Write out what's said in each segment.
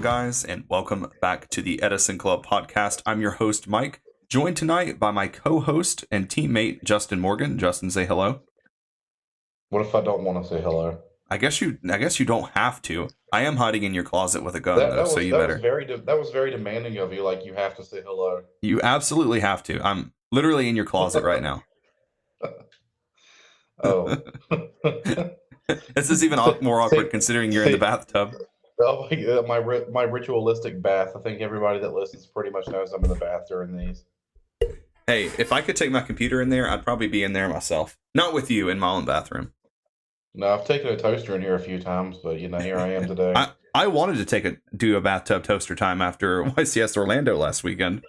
guys, and welcome back to the Edison Club podcast. I'm your host, Mike, joined tonight by my co-host and teammate, Justin Morgan. Justin, say hello. What if I don't want to say hello? I guess you don't have to. I am hiding in your closet with a gun, That though, that so was you that was better. very demanding of you. Like you have to say hello. You absolutely have to. I'm literally in your closet right now. Oh, This is even more awkward see, considering you're in the see. bathtub. Oh my ritualistic bath. I think everybody that listens pretty much knows I'm in the bath during these. Hey, if I could take my computer in there, I'd probably be in there myself. Not with you in my own bathroom. No, I've taken a toaster in here a few times, but here I am today. I wanted to do a bathtub toaster time after YCS Orlando last weekend.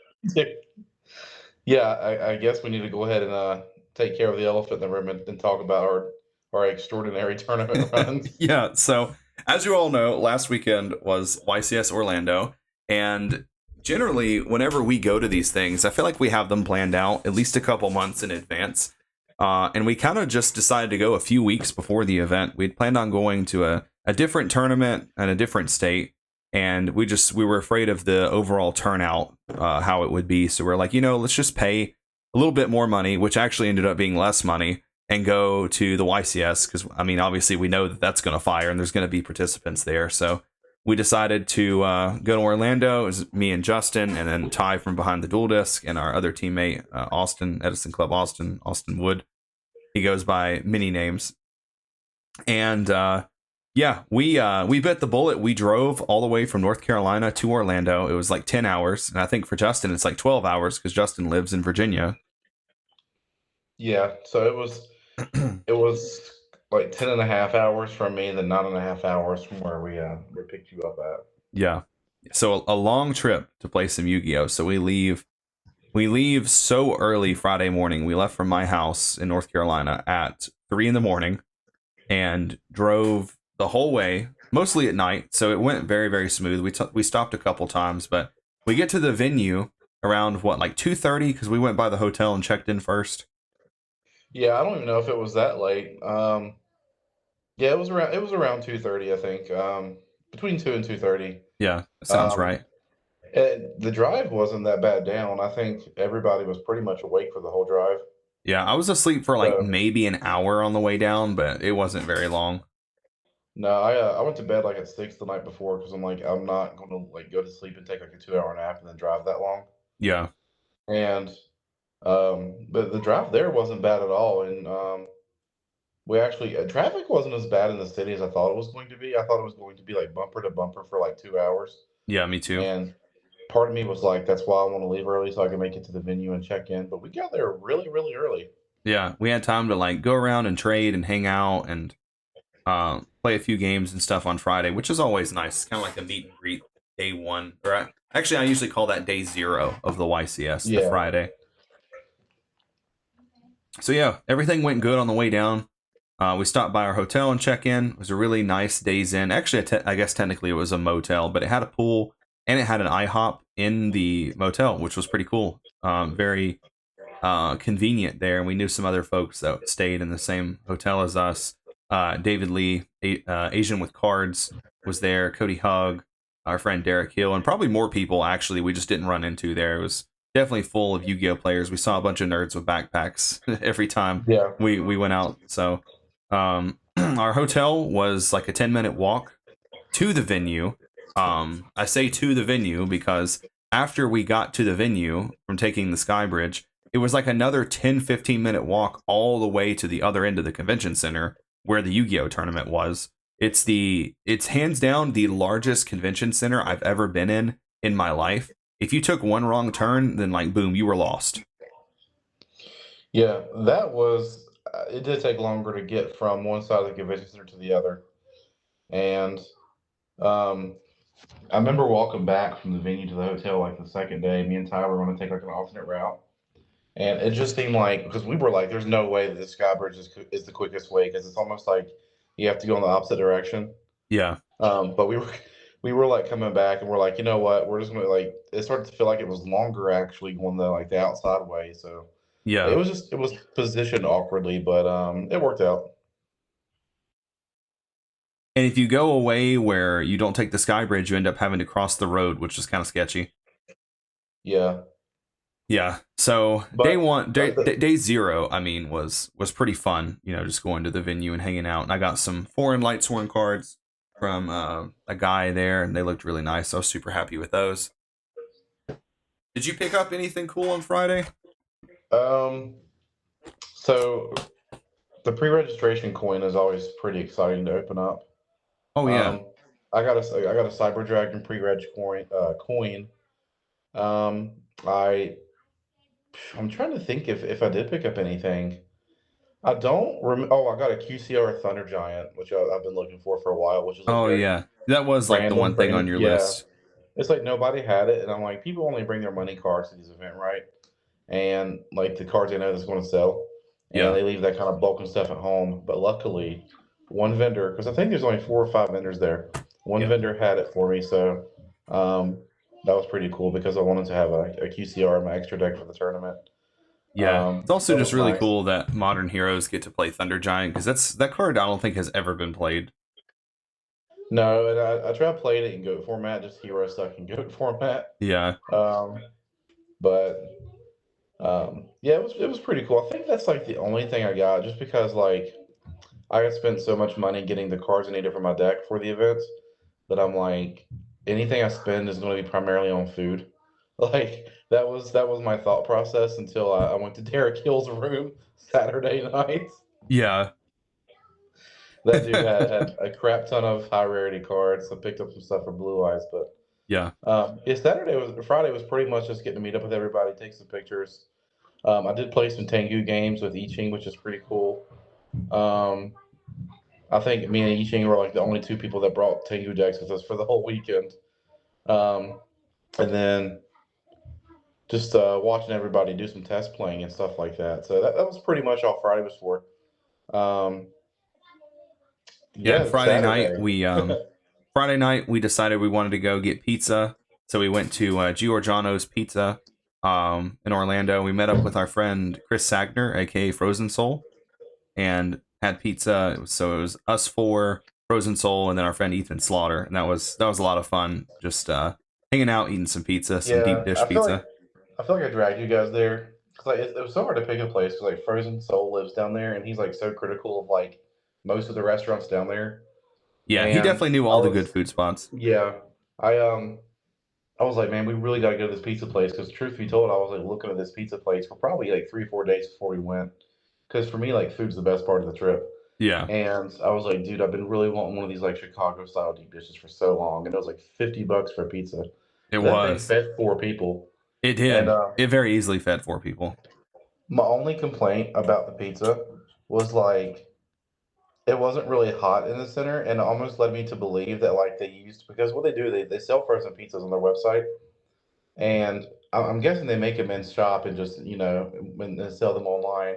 Yeah, I guess we need to go ahead and take care of the elephant in the room and talk about our extraordinary tournament runs. Yeah, so as you all know, last weekend was YCS Orlando, and generally, whenever we go to these things, I feel like we have them planned out at least a couple months in advance. And we kind of just decided to go a few weeks before the event. We'd planned on going to a different tournament in a different state, and we were afraid of the overall turnout, how it would be. So we're like, let's just pay a little bit more money, which actually ended up being less money, and go to the YCS because obviously we know that that's going to fire and there's going to be participants there. So we decided to go to Orlando. It was me and Justin, and then Ty from behind the dual disc, and our other teammate Austin, Edison Club Austin Wood. He goes by many names, and yeah, we bit the bullet. We drove all the way from North Carolina to Orlando. It was like 10 hours, and I think for Justin it's like 12 hours because Justin lives in Virginia. Yeah, so it was like 10 and a half hours from me, and then 9.5 hours from where we picked you up at. Yeah, so a long trip to play some Yu-Gi-Oh. So we leave so early Friday morning. We left from my house in North Carolina at 3 in the morning and drove the whole way, mostly at night. So it went very, very smooth. We stopped a couple times, but we get to the venue around like 2:30 because we went by the hotel and checked in first. Yeah, I don't even know if it was that late. Yeah, it was around 2:30, I think. Between 2 and 2:30. Yeah, that sounds Um, right. the drive wasn't that bad down. I think everybody was pretty much awake for the whole drive. Yeah, I was asleep for like So maybe an hour on the way down, but it wasn't very long. no, I went to bed like at 6 the night before because I'm like I'm not going to like go to sleep and take like a 2 hour nap and then drive that long. Yeah, And but the drive there wasn't bad at all, and we actually traffic wasn't as bad in the city as I thought it was going to be. I thought it was going to be like bumper to bumper for like 2 hours, yeah, me too. and part of me was like, that's why I want to leave early so I can make it to the venue and check in. But we got there really, really early. Yeah, we had time to like go around and trade and hang out and play a few games and stuff on Friday, which is always nice. It's kind of like a meet and greet day one. Actually, I usually call that day zero of the YCS, the Yeah, Friday. So yeah, everything went good on the way down. We stopped by our hotel and check in. It was a really nice days in. Actually, I guess technically it was a motel, but it had a pool and it had an IHOP in the motel, which was pretty cool. Very convenient there. And we knew some other folks that stayed in the same hotel as us. David Lee, Asian with Cards, was there. Cody Hug, our friend Derek Hill, and probably more people actually we just didn't run into there. It was definitely full of Yu-Gi-Oh players. We saw a bunch of nerds with backpacks every time yeah, we went out. So our hotel was like a 10-minute walk to the venue. I say to the venue because after we got to the venue from taking the Sky Bridge, it was like another 10-15 minute walk all the way to the other end of the convention center where the Yu-Gi-Oh tournament was. It's hands down the largest convention center I've ever been in my life. If you took one wrong turn, then like boom, you were lost. yeah. That was. It did take longer to get from one side of the convention center to the other, and um, I remember walking back from the venue to the hotel like the second day. Me and Ty were going to take like an alternate route. And it just seemed like because we were like, there's no way that the Sky Bridge is the quickest way because it's almost like you have to go in the opposite direction. Yeah, But we were like coming back and we're like, you know what? We're just gonna like it started to feel like it was longer actually going the outside way. So yeah. it was positioned awkwardly, but it worked out. And if you go away where you don't take the sky bridge, you end up having to cross the road, which is kind of sketchy. Yeah, Yeah. So day but one, uh, the, day zero, I mean, was pretty fun. You know, just going to the venue and hanging out. And I got some foreign light sworn cards from a guy there, and they looked really nice. So I was super happy with those. Did you pick up anything cool on Friday? um, so the pre-registration coin is always pretty exciting to open up. Oh yeah. Um, I got a Cyber Dragon pre-reg coin. Um, I I'm trying to think if I did pick up anything. I don't rem Oh, I got a QCR Thunder Giant, which I've been looking for a while, which is like Oh very yeah. That was like the one thing on random. your Yeah, list. it's like nobody had it, and I'm like, people only bring their money cards to this event, right? And like the cards they know that's going to sell, and Yeah. they leave that kind of bulk and stuff at home. But luckily, one vendor, because I think there's only 4 or 5 vendors there, one Yep. vendor had it for me, so um, that was pretty cool because I wanted to have a QCR in my extra deck for the tournament. Yeah. It's also That just was really nice. cool that modern heroes get to play Thunder Giant because that card I don't think has ever been played. No, and I tried playing it in GOAT format, just hero stuck in GOAT format. Yeah. Um, but yeah, it was pretty cool. I think that's like the only thing I got, just because like I had spent so much money getting the cards I needed for my deck for the events that I'm like, anything I spend is going to be primarily on food. Like that was my thought process until I went to Derek Hill's room Saturday night. Yeah. That dude had a crap ton of high rarity cards. I picked up some stuff for Blue Eyes, but Yeah. yeah, Friday was pretty much just getting to meet up with everybody, take some pictures. I did play some Tengu games with I Ching, which is pretty cool. Um, I think me and I Ching were like the only two people that brought Tengu decks with us for the whole weekend. Um, and then just watching everybody do some test playing and stuff like that. So that was pretty much all Friday was for. Um, Yeah. And yeah, Saturday. Friday night we decided we wanted to go get pizza, so we went to Giorgiano's Pizza in Orlando. We met up with our friend Chris Sagner, aka Frozen Soul, and had pizza. So it was us four, Frozen Soul, and then our friend Ethan Slaughter, and that was a lot of fun. Just hanging out, eating some pizza, some deep Yeah, dish pizza. I feel like I dragged you guys there because like it was so hard to pick a place because like Frozen Soul lives down there and he's like so critical of like most of the restaurants down there. Yeah, he And definitely knew I all the good was food spots. yeah, I um I was like, man, we really got to go to this pizza place because truth be told, I was like looking at this pizza place for probably like 3 or 4 days before we went because for me like food's the best part of the trip. Yeah, And I was like, dude, I've been really wanting one of these like Chicago style deep dishes for so long, and it was like $50 for a pizza. it That thing was. fed 4 people. It And did. It very easily fed four people. my only complaint about the pizza was like it wasn't really hot in the center, and it almost led me to believe that like they used because what they do they sell frozen pizzas on their website, and I'm guessing they make them in shop and just when they sell them online,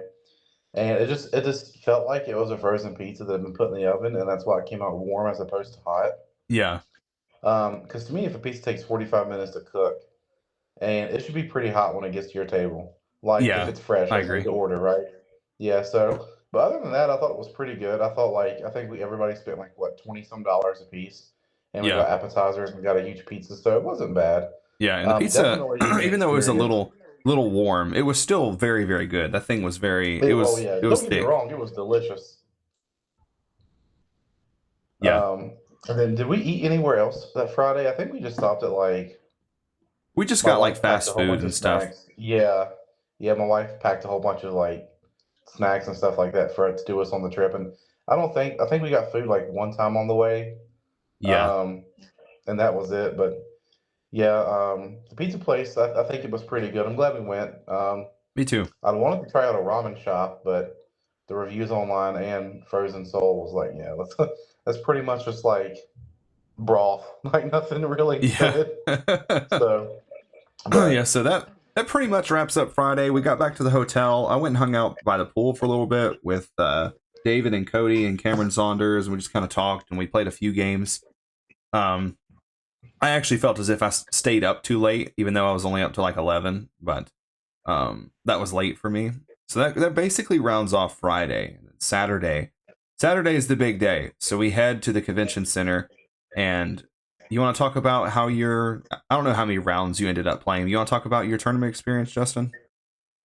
and it just felt like it was a frozen pizza that had been put in the oven, and that's why it came out warm as opposed to hot. Yeah, Because to me, if a pizza takes 45 minutes to cook, and it should be pretty hot when it gets to your table, like if yeah, it's fresh I as agree. the order, right? Yeah. So, but other than that, I thought it was pretty good. I think we everybody spent like what 20 some dollars a piece, and we Yeah, got appetizers and got a huge pizza, so it wasn't bad. yeah, and the pizza, Definitely an even though it was a experience. little warm, it was still very very good. That thing was very. Oh yeah, It don't was get me thick. wrong, it was delicious. Yeah, And then did we eat anywhere else that Friday? I think we just stopped at like we just my got like wife packed a fast whole food bunch of and stuff. snacks. Yeah, yeah, my wife packed a whole bunch of like snacks and stuff like that for it to do us on the trip. And I think we got food like one time on the way, Yeah, um, and that was it. But yeah, the pizza place, I think it was pretty good. I'm glad we went. me too. I wanted to try out a ramen shop, but the reviews online and Frozen Soul was like, yeah, that's pretty much just like broth, like nothing really Yeah. to it. So, Yeah, but so that pretty much wraps up Friday. We got back to the hotel. I went and hung out by the pool for a little bit with David and Cody and Cameron Saunders, and we just kind of talked and we played a few games. Um, I actually felt as if I stayed up too late, even though I was only up to like 11, but that was late for me. So that basically rounds off Friday. Saturday. Saturday is the big day, so we head to the convention center, and you want to talk about how your I don't know how many rounds you ended up playing. You want to talk about your tournament experience, Justin?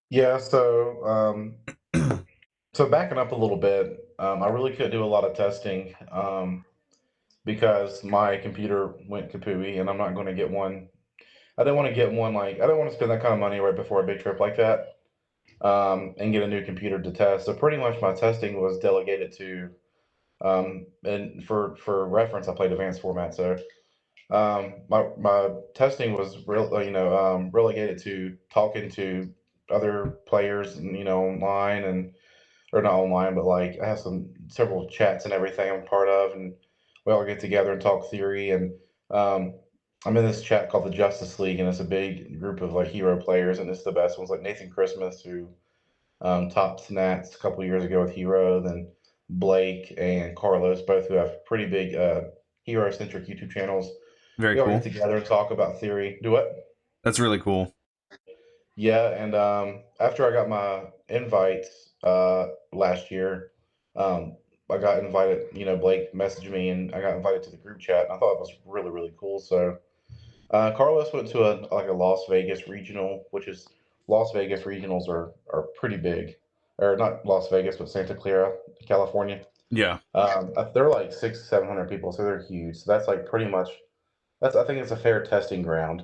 Yeah, so backing up a little bit, I really couldn't do a lot of testing because my computer went kapooey, and I'm not going to get one. I didn't want to get one like I didn't want to spend that kind of money right before a big trip like that, and get a new computer to test. So pretty much my testing was delegated to, and for reference, I played advanced format, so my testing was relegated to talking to other players, online, and or not online, but like I have several chats and everything I'm part of, and we all get together and talk theory. And um, I'm in this chat called the Justice League, and it's a big group of like hero players, and it's the best ones like Nathan Christmas, who topped Nats a couple years ago with Hero, then Blake and Carlos, both who have pretty big hero centric YouTube channels. Very We all get cool. together and talk about theory. Do what? That's really cool. Yeah, and after I got my invites last year, I got invited. Blake messaged me, and I got invited to the group chat. And I thought it was really, really cool. So Carlos went to a Las Vegas regional, which is Las Vegas regionals are pretty big, or not Las Vegas, but Santa Clara, California. Yeah, They're like 600-700 people, so they're huge. So that's like pretty much that's I think it's a fair testing ground.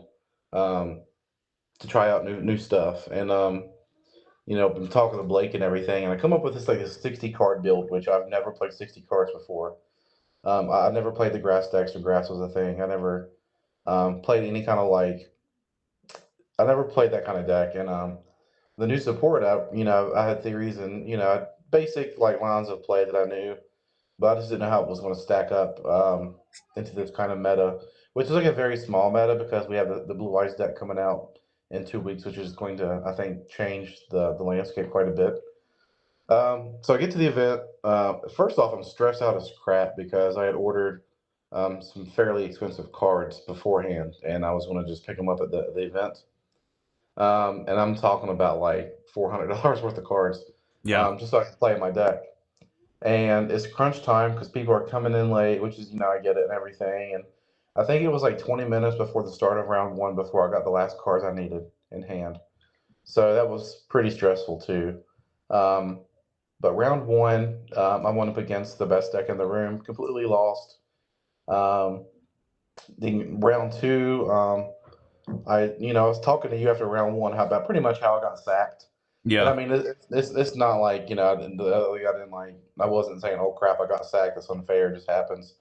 Um, to try out new stuff. And been talking to Blake and everything, and I come up with this like a 60 card build, which I've never played 60 cards before. I never played the grass decks, or grass was a thing. I never played any kind of like I never played that kind of deck. And the new support, I had theories and basic like lines of play that I knew, but I just didn't know how it was going to stack up into this kind of meta, which is like a very small meta because we have the Blue Eyes deck coming out in 2 weeks, which is going to, I think, change the landscape quite a bit. So I get to the event. First off, I'm stressed out as crap because I had ordered some fairly expensive cards beforehand, and I was going to just pick them up at the event. And I'm talking about like $400 worth of cards, yeah, just so I can play my deck. And it's crunch time because people are coming in late, which is, I get it and everything. And I think it was like 20 minutes before the start of round one before I got the last cards I needed in hand. So that was pretty stressful too. Um, but round one, I went up against the best deck in the room, completely lost. Um, the round two, I was talking to you after round one how about pretty much how I got sacked. And I yeah, mean, it's not like I wasn't saying, oh crap, I got sacked. That's unfair. It just happens.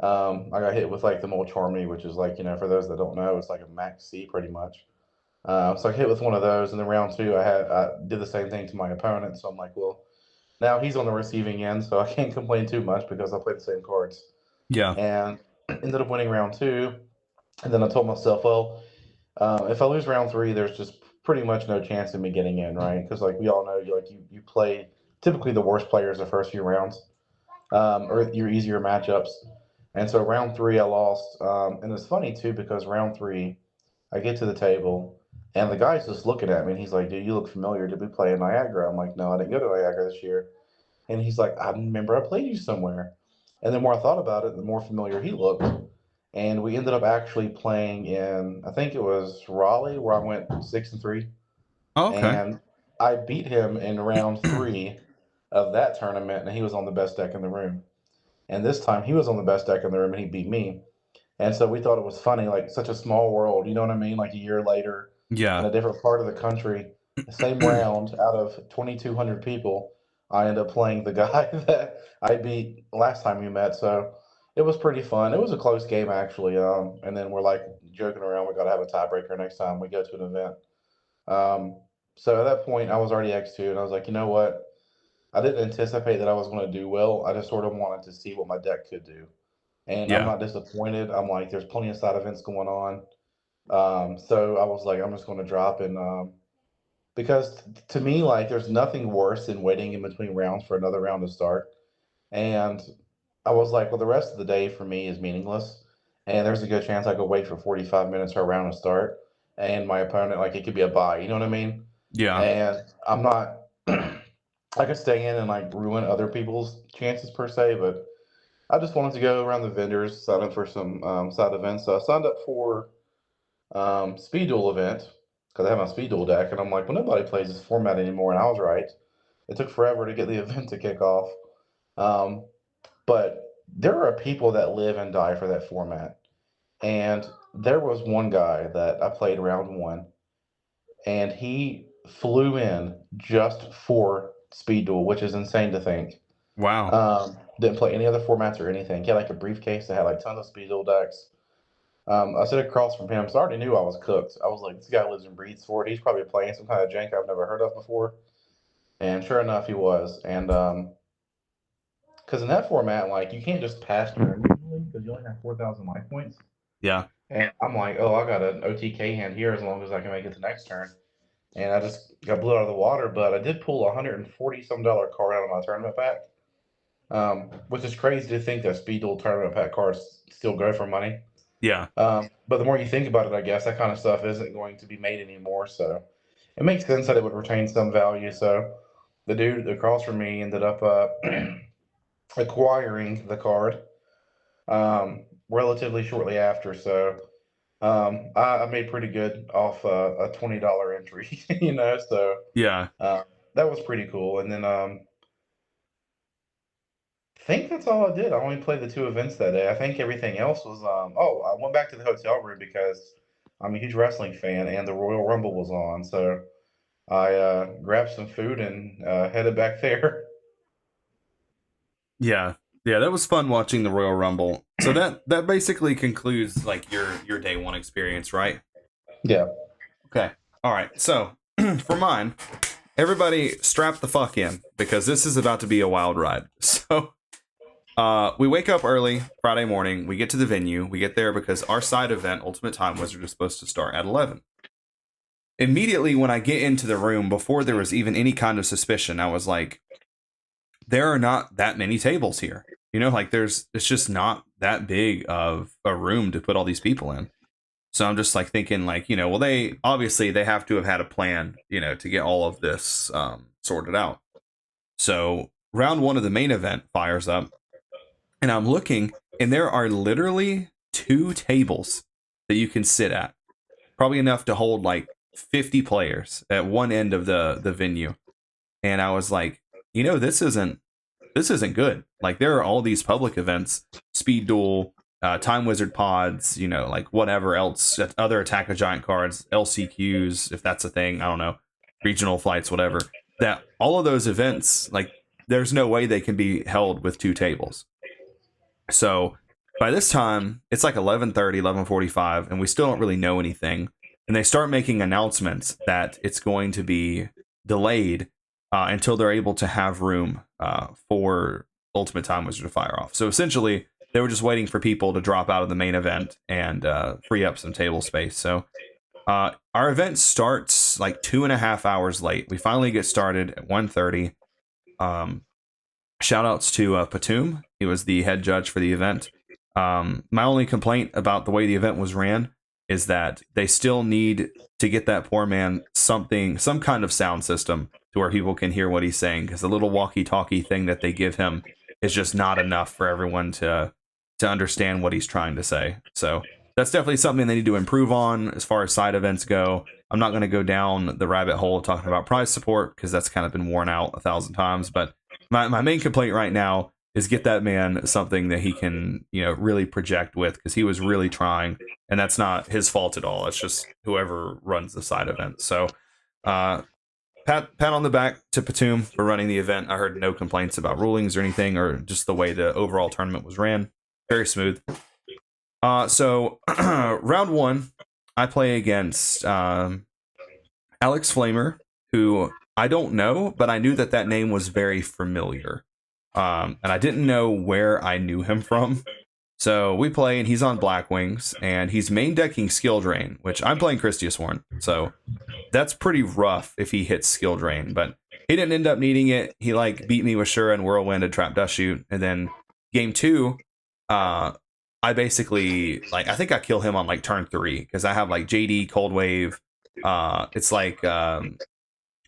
I got hit with like the Mulch Harmony, which is like, for those that don't know, it's like a max C pretty much. So I hit with one of those, and then round two, I did the same thing to my opponent. So I'm like, well, now he's on the receiving end, so I can't complain too much because I played the same cards, yeah, and ended up winning round two. And then I told myself, well, if I lose round three, there's just pretty much no chance of me getting in, right? Because like we all know, you play typically the worst players the first few rounds, or your easier matchups. And so round three, I lost. And it's funny too because round three, I get to the table, and the guy's just looking at me, and he's like, "Dude, you look familiar. Did we play in Niagara?" I'm like, "No, I didn't go to Niagara this year." And he's like, "I remember I played you somewhere." And the more I thought about it, the more familiar he looked. And we ended up actually playing in, I think it was Raleigh, where I went 6-3, oh, okay. and I beat him in round three of that tournament, and he was on the best deck in the room. And this time he was on the best deck in the room, and he beat me. And so we thought it was funny, like such a small world, you know what I mean? Like a year later in Yeah, a different part of the country, the same round out of 2,200 people, I end up playing the guy that I beat last time we met. So it was pretty fun. It was a close game actually. And then we're like joking around. We got to have a tiebreaker next time we go to an event. Um, so at that point, I was already X2, and I was like, you know what? I didn't anticipate that I was going to do well. I just sort of wanted to see what my deck could do, and I'm yeah, not disappointed. I'm like, there's plenty of side events going on. So I was like, I'm just going to drop, and because to me, like, there's nothing worse than waiting in between rounds for another round to start. And I was like, well, the rest of the day for me is meaningless, and there's a good chance I could wait for 45 minutes for a round to start, and my opponent, like, it could be a bye. You know what I mean? yeah, And I'm not. I could stay in and like ruin other people's chances per se, but I just wanted to go around the vendors, sign up for some side events. So I signed up for Speed Duel event because I have my Speed Duel deck, and I'm like, well, nobody plays this format anymore, and I was right. It took forever to get the event to kick off, um, but there are people that live and die for that format. And there was one guy that I played round one, and he flew in just for Speed Duel, which is insane to think. Wow. Didn't play any other formats or anything. He had like a briefcase that had like tons of Speed Duel decks. I sit across from him, so I already knew I was cooked. I was like, this guy lives and breathes for it. He's probably playing some kind of jank I've never heard of before. And sure enough, he was. And because in that format, like you can't just pass turn usually because you only have 4,000 life points. Yeah. And I'm like, oh, I got an OTK hand here as long as I can make it the next turn. And I just got blew out of the water, but I did pull a $140 some card out of my tournament pack, which is crazy to think that Speed Duel tournament pack cards still go for money. Yeah. But the more you think about it, I guess that kind of stuff isn't going to be made anymore. So it makes sense that it would retain some value. So the dude across from me ended up acquiring the card relatively shortly after. So I made pretty good off a $20 entry, you know. So Yeah. that was pretty cool. And then I think that's all I did. I only played the two events that day. I think everything else was oh, I went back to the hotel room because I'm a huge wrestling fan and the Royal Rumble was on. So I grabbed some food and headed back there. Yeah. Yeah, that was fun watching the Royal Rumble. So that basically concludes like your day one experience, right? Yeah. Okay. All right. So for mine, everybody strap the fuck in because this is about to be a wild ride. So we wake up early Friday morning. We get to the venue. We get there because our side event, Ultimate Time Wizard, is supposed to start at 11. Immediately when I get into the room, before there was even any kind of suspicion, I was like, there are not that many tables here. You know, like it's just not that big of a room to put all these people in. So I'm just like thinking like, you know, well, they have to have had a plan, you know, to get all of this sorted out. So round one of the main event fires up and I'm looking and there are literally 2 tables that you can sit at. Probably enough to hold like 50 players at one end of the venue. And I was like, you know, this isn't good. Like there are all these public events, Speed Duel, Time Wizard pods, you know, like whatever else, other Attack a Giant cards, LCQs, if that's a thing, I don't know, regional flights, whatever. That all of those events, like there's no way they can be held with 2 tables. So by this time, it's like 11:30, 11:45, and we still don't really know anything. And they start making announcements that it's going to be delayed until they're able to have room for Ultimate Time Wizard to fire off. So essentially, they were just waiting for people to drop out of the main event and free up some table space. So our event starts like 2.5 hours late. We finally get started at 1:30. Shout outs to Patum. He was the head judge for the event. My only complaint about the way the event was ran is that they still need to get that poor man some kind of sound system to where people can hear what he's saying, because the little walkie-talkie thing that they give him is just not enough for everyone to understand what he's trying to say. So that's definitely something they need to improve on as far as side events go. I'm not going to go down the rabbit hole talking about prize support because that's kind of been worn out 1,000 times. But my main complaint right now is get that man something that he can, you know, really project with, because he was really trying, and that's not his fault at all. It's just whoever runs the side event. So pat on the back to Patum for running the event. I heard no complaints about rulings or anything, or just the way the overall tournament was ran. Very smooth. So round one, I play against Alex Flamer, who I don't know, but I knew that name was very familiar. And I didn't know where I knew him from. So we play, and he's on Black Wings, and he's main decking Skill Drain, which I'm playing Christius Horn. So that's pretty rough if he hits Skill Drain, but he didn't end up needing it. He like beat me with Shura and Whirlwind and Trap Dust Shoot. And then game 2, I basically, like, I think I kill him on like turn 3 because I have like JD, Cold Wave. It's like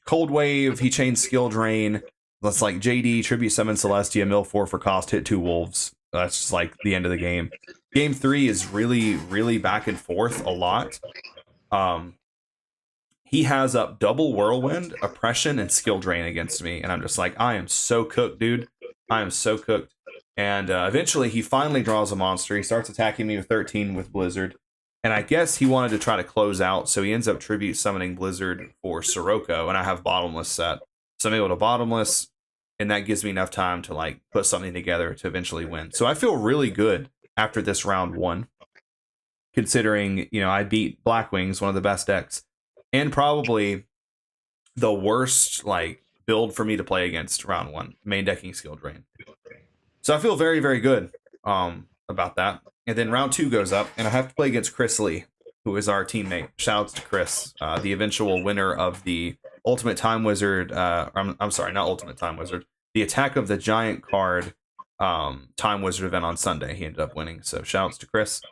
Cold Wave, he chains Skill Drain. That's like JD, Tribute Summon Celestia, mill 4 for cost, hit 2 wolves. That's just like the end of the game. Game 3 is really, really back and forth a lot. He has up double Whirlwind, Oppression, and Skill Drain against me. And I'm just like, I am so cooked, dude. I am so cooked. And eventually he finally draws a monster. He starts attacking me with 13 with Blizzard. And I guess he wanted to try to close out. So he ends up Tribute Summoning Blizzard for Sirocco. And I have Bottomless set. So I'm able to Bottomless. And that gives me enough time to like put something together to eventually win. So I feel really good after this round 1. Considering, I beat Blackwings, one of the best decks. And probably the worst like build for me to play against round 1, main decking Skill Drain. So I feel very, very good about that. And then round 2 goes up, and I have to play against Chris Lee, who is our teammate. Shoutouts to Chris, the eventual winner of the Ultimate Time Wizard. I'm sorry, not Ultimate Time Wizard. The Attack of the Giant card Time Wizard event on Sunday. He ended up winning. So shoutouts to Chris.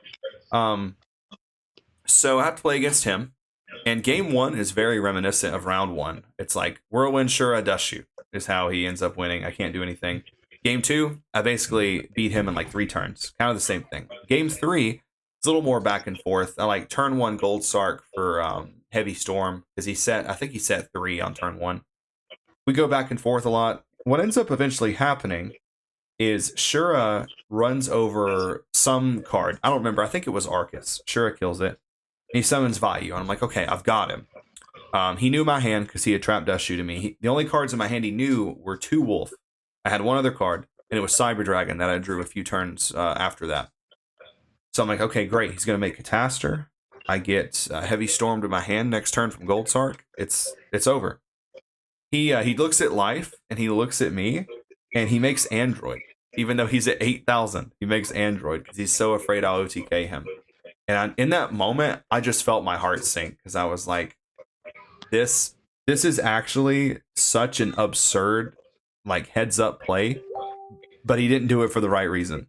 So I have to play against him. And game 1 is very reminiscent of round 1. It's like Whirlwind, Shura, Dust Shoot is how he ends up winning. I can't do anything. Game 2, I basically beat him in like 3 turns. Kind of the same thing. Game 3, it's a little more back and forth. I like turn 1 Gold Sark for Heavy Storm because I think he set 3 on turn 1. We go back and forth a lot. What ends up eventually happening is Shura runs over some card. I don't remember. I think it was Arcus. Shura kills it. He summons Vayu, and I'm like, okay, I've got him. He knew my hand because he had trapped Dust Shoot to me. The only cards in my hand he knew were 2 Wolf. I had one other card, and it was Cyber Dragon that I drew a few turns after that. So I'm like, okay, great. He's going to make Catastor. I get Heavy Storm to my hand next turn from Gold Sark. It's over. He looks at life, and he looks at me, and he makes Android. Even though he's at 8,000, he makes Android because he's so afraid I'll OTK him. And in that moment, I just felt my heart sink because I was like, this is actually such an absurd, like, heads up play, but he didn't do it for the right reason.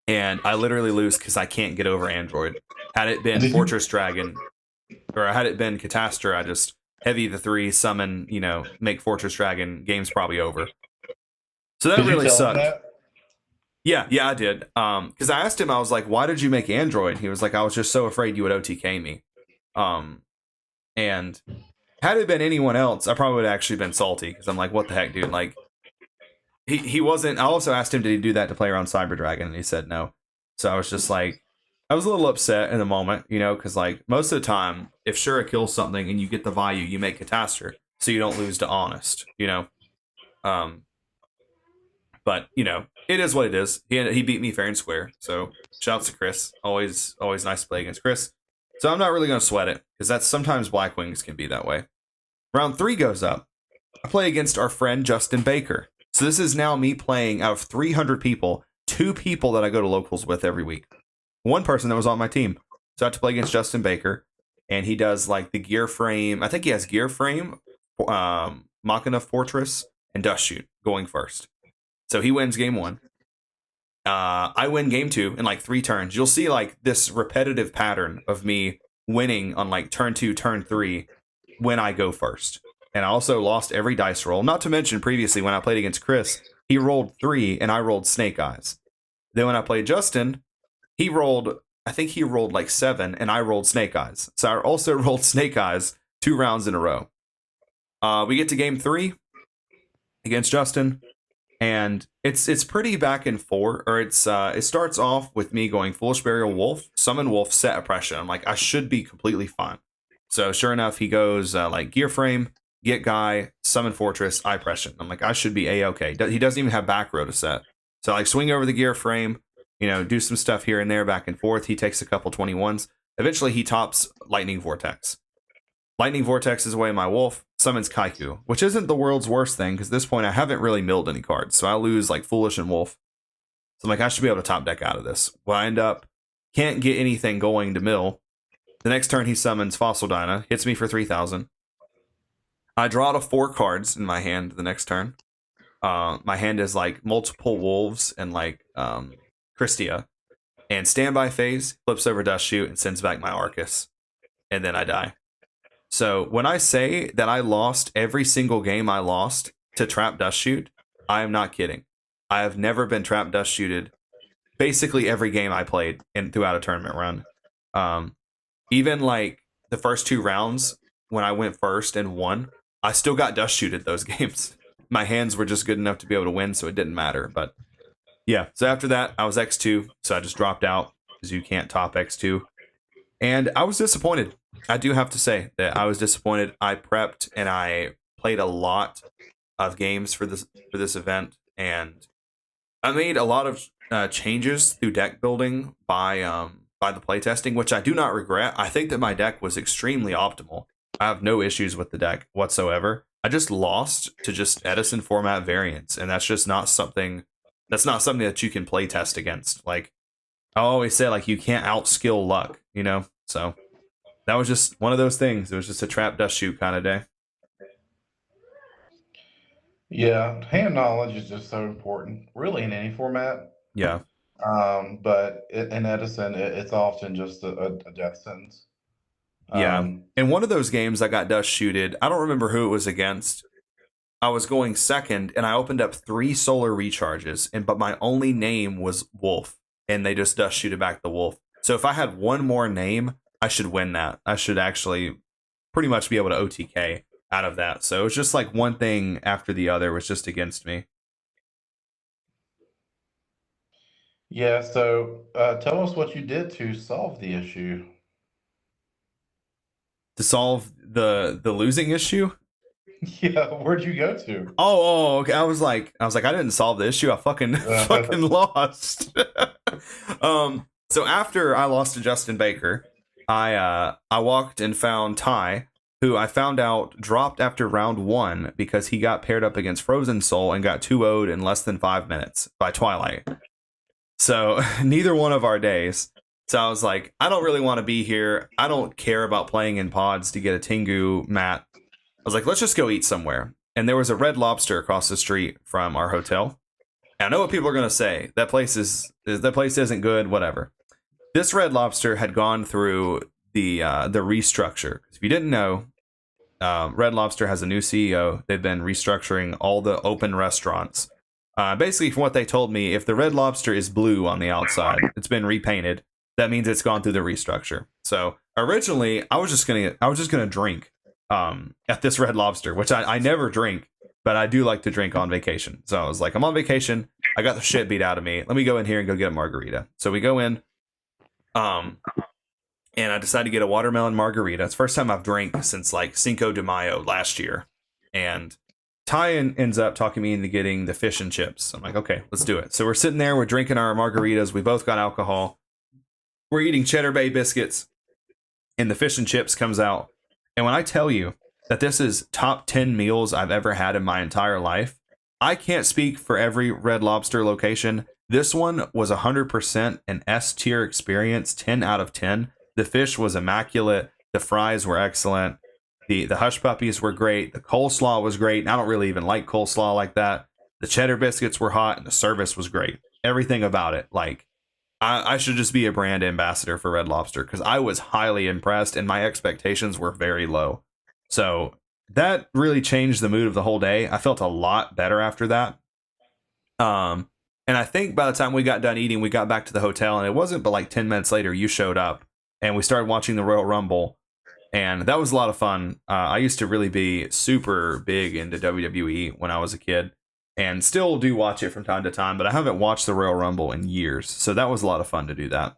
And I literally lose because I can't get over Android. Had it been Fortress Dragon, or had it been Catastor, I just heavy the 3, summon, make Fortress Dragon, game's probably over. So that really sucked. Yeah, I did. Because I asked him, I was like, why did you make Android? He was like, I was just so afraid you would OTK me. And had it been anyone else, I probably would have actually been salty because I'm like, what the heck, dude? Like, he wasn't. I also asked him, did he do that to play around Cyber Dragon? And he said no. So I was just like, I was a little upset in the moment, because like most of the time, if Shura kills something and you get the value, you make Catastor, so you don't lose to Honest, But it is what it is. He beat me fair and square. So shouts to Chris. Always nice to play against Chris. So I'm not really going to sweat it because that's sometimes Blackwings can be that way. Round 3 goes up. I play against our friend Justin Baker. So this is now me playing out of 300 people, 2 people that I go to locals with every week. 1 person that was on my team. So I have to play against Justin Baker, and he does like the Gear Frame. I think he has Gear Frame, Machina Fortress, and Dust Shoot going first. So he wins game 1. I win game 2 in like 3 turns. You'll see like this repetitive pattern of me winning on like turn 2, turn 3 when I go first. And I also lost every dice roll. Not to mention previously when I played against Chris, he rolled 3 and I rolled Snake Eyes. Then when I played Justin, I think he rolled like 7 and I rolled Snake Eyes. So I also rolled Snake Eyes 2 rounds in a row. We get to game 3 against Justin. And it's pretty back and forth, or it starts off with me going Foolish Burial Wolf, Summon Wolf, set Oppression. I'm like, I should be completely fine. So sure enough, he goes like Gear Frame, Get Guy, Summon Fortress, Oppression. I'm like, I should be A-okay. He doesn't even have back row to set. So I like swing over the Gear Frame, do some stuff here and there back and forth. He takes a couple 21s. Eventually he tops Lightning Vortex. Lightning Vortex is away my Wolf, summons Kaiku, which isn't the world's worst thing, because at this point I haven't really milled any cards, so I lose like Foolish and Wolf. So I'm like, I should be able to top deck out of this. Well, I end up, can't get anything going to mill. The next turn he summons Fossil Dyna, hits me for 3,000. I draw to 4 cards in my hand the next turn. My hand is like multiple Wolves and like Christia. And Standby Phase, flips over Dust Shoot, and sends back my Arcus. And then I die. So when I say that I lost every single game I lost, to trap dust shoot. I am not kidding. I have never been trap dust shooted basically every game I played in throughout a tournament run. Um, Even like the first 2 rounds when I went first and won, I still got dust shooted those games. My hands were just good enough to be able to win, so it didn't matter. But yeah, so after that, I was X2, so I just dropped out because you can't top X2. And I was disappointed. I do have to say that I was disappointed. I prepped and I played a lot of games for this event, and I made a lot of changes through deck building by the playtesting, which I do not regret. I think that my deck was extremely optimal. I have no issues with the deck whatsoever. I just lost to just Edison format variants, and that's just not something that you can playtest against. Like I always say, like you can't outskill luck, you know. So that was just one of those things. It was just a trap dust shoot kind of day. Yeah, hand knowledge is just so important, really, in any format. Yeah. But in Edison, it's often just a death sentence. Yeah. Um, In one of those games, I got dust shooted. I don't remember who it was against. I was going second, and I opened up 3 solar recharges, but my only name was Wolf, and they just dust shooted back the Wolf. So if I had one more name, I should win that. I should actually pretty much be able to OTK out of that. So it was just like one thing after the other was just against me. yeah, so tell us what you did to solve the issue. To solve the losing issue. Yeah, where'd you go to? Okay. I didn't solve the issue. I fucking fucking lost. So after I lost to Justin Baker, I walked and found Ty, who I found out dropped after round 1 because he got paired up against Frozen Soul and got 2-0'd in less than 5 minutes by Twilight. So neither one of our days. So I was like, I don't really want to be here. I don't care about playing in pods to get a Tengu mat. I was like, let's just go eat somewhere. And there was a Red Lobster across the street from our hotel. And I know what people are going to say. That place isn't good, whatever. This Red Lobster had gone through the restructure. If you didn't know, Red Lobster has a new CEO. They've been restructuring all the open restaurants. Basically, from what they told me, if the Red Lobster is blue on the outside, it's been repainted. That means it's gone through the restructure. So originally, I was just gonna drink at this Red Lobster, which I never drink, but I do like to drink on vacation. So I was like, I'm on vacation. I got the shit beat out of me. Let me go in here and go get a margarita. So we go in. And I decided to get a watermelon margarita. It's the first time I've drank since like Cinco de Mayo last year. And Ty ends up talking me into getting the fish and chips. I'm like, okay, let's do it. So we're sitting there, we're drinking our margaritas. We both got alcohol. We're eating Cheddar Bay biscuits, and the fish and chips comes out. And when I tell you that this is top 10 meals I've ever had in my entire life, I can't speak for every Red Lobster location. This one was 100% an S tier experience, 10 out of 10. The fish was immaculate. The fries were excellent. The hush puppies were great. The coleslaw was great. I don't really even like coleslaw like that. The cheddar biscuits were hot, and the service was great. Everything about it. Like, I should just be a brand ambassador for Red Lobster because I was highly impressed and my expectations were very low. So that really changed the mood of the whole day. I felt a lot better after that. And I think by the time we got done eating, we got back to the hotel, and it wasn't but like 10 minutes later you showed up, and we started watching the Royal Rumble, and that was a lot of fun. I used to really be super big into WWE when I was a kid, and still do watch it from time to time, but I haven't watched the Royal Rumble in years, so that was a lot of fun to do that.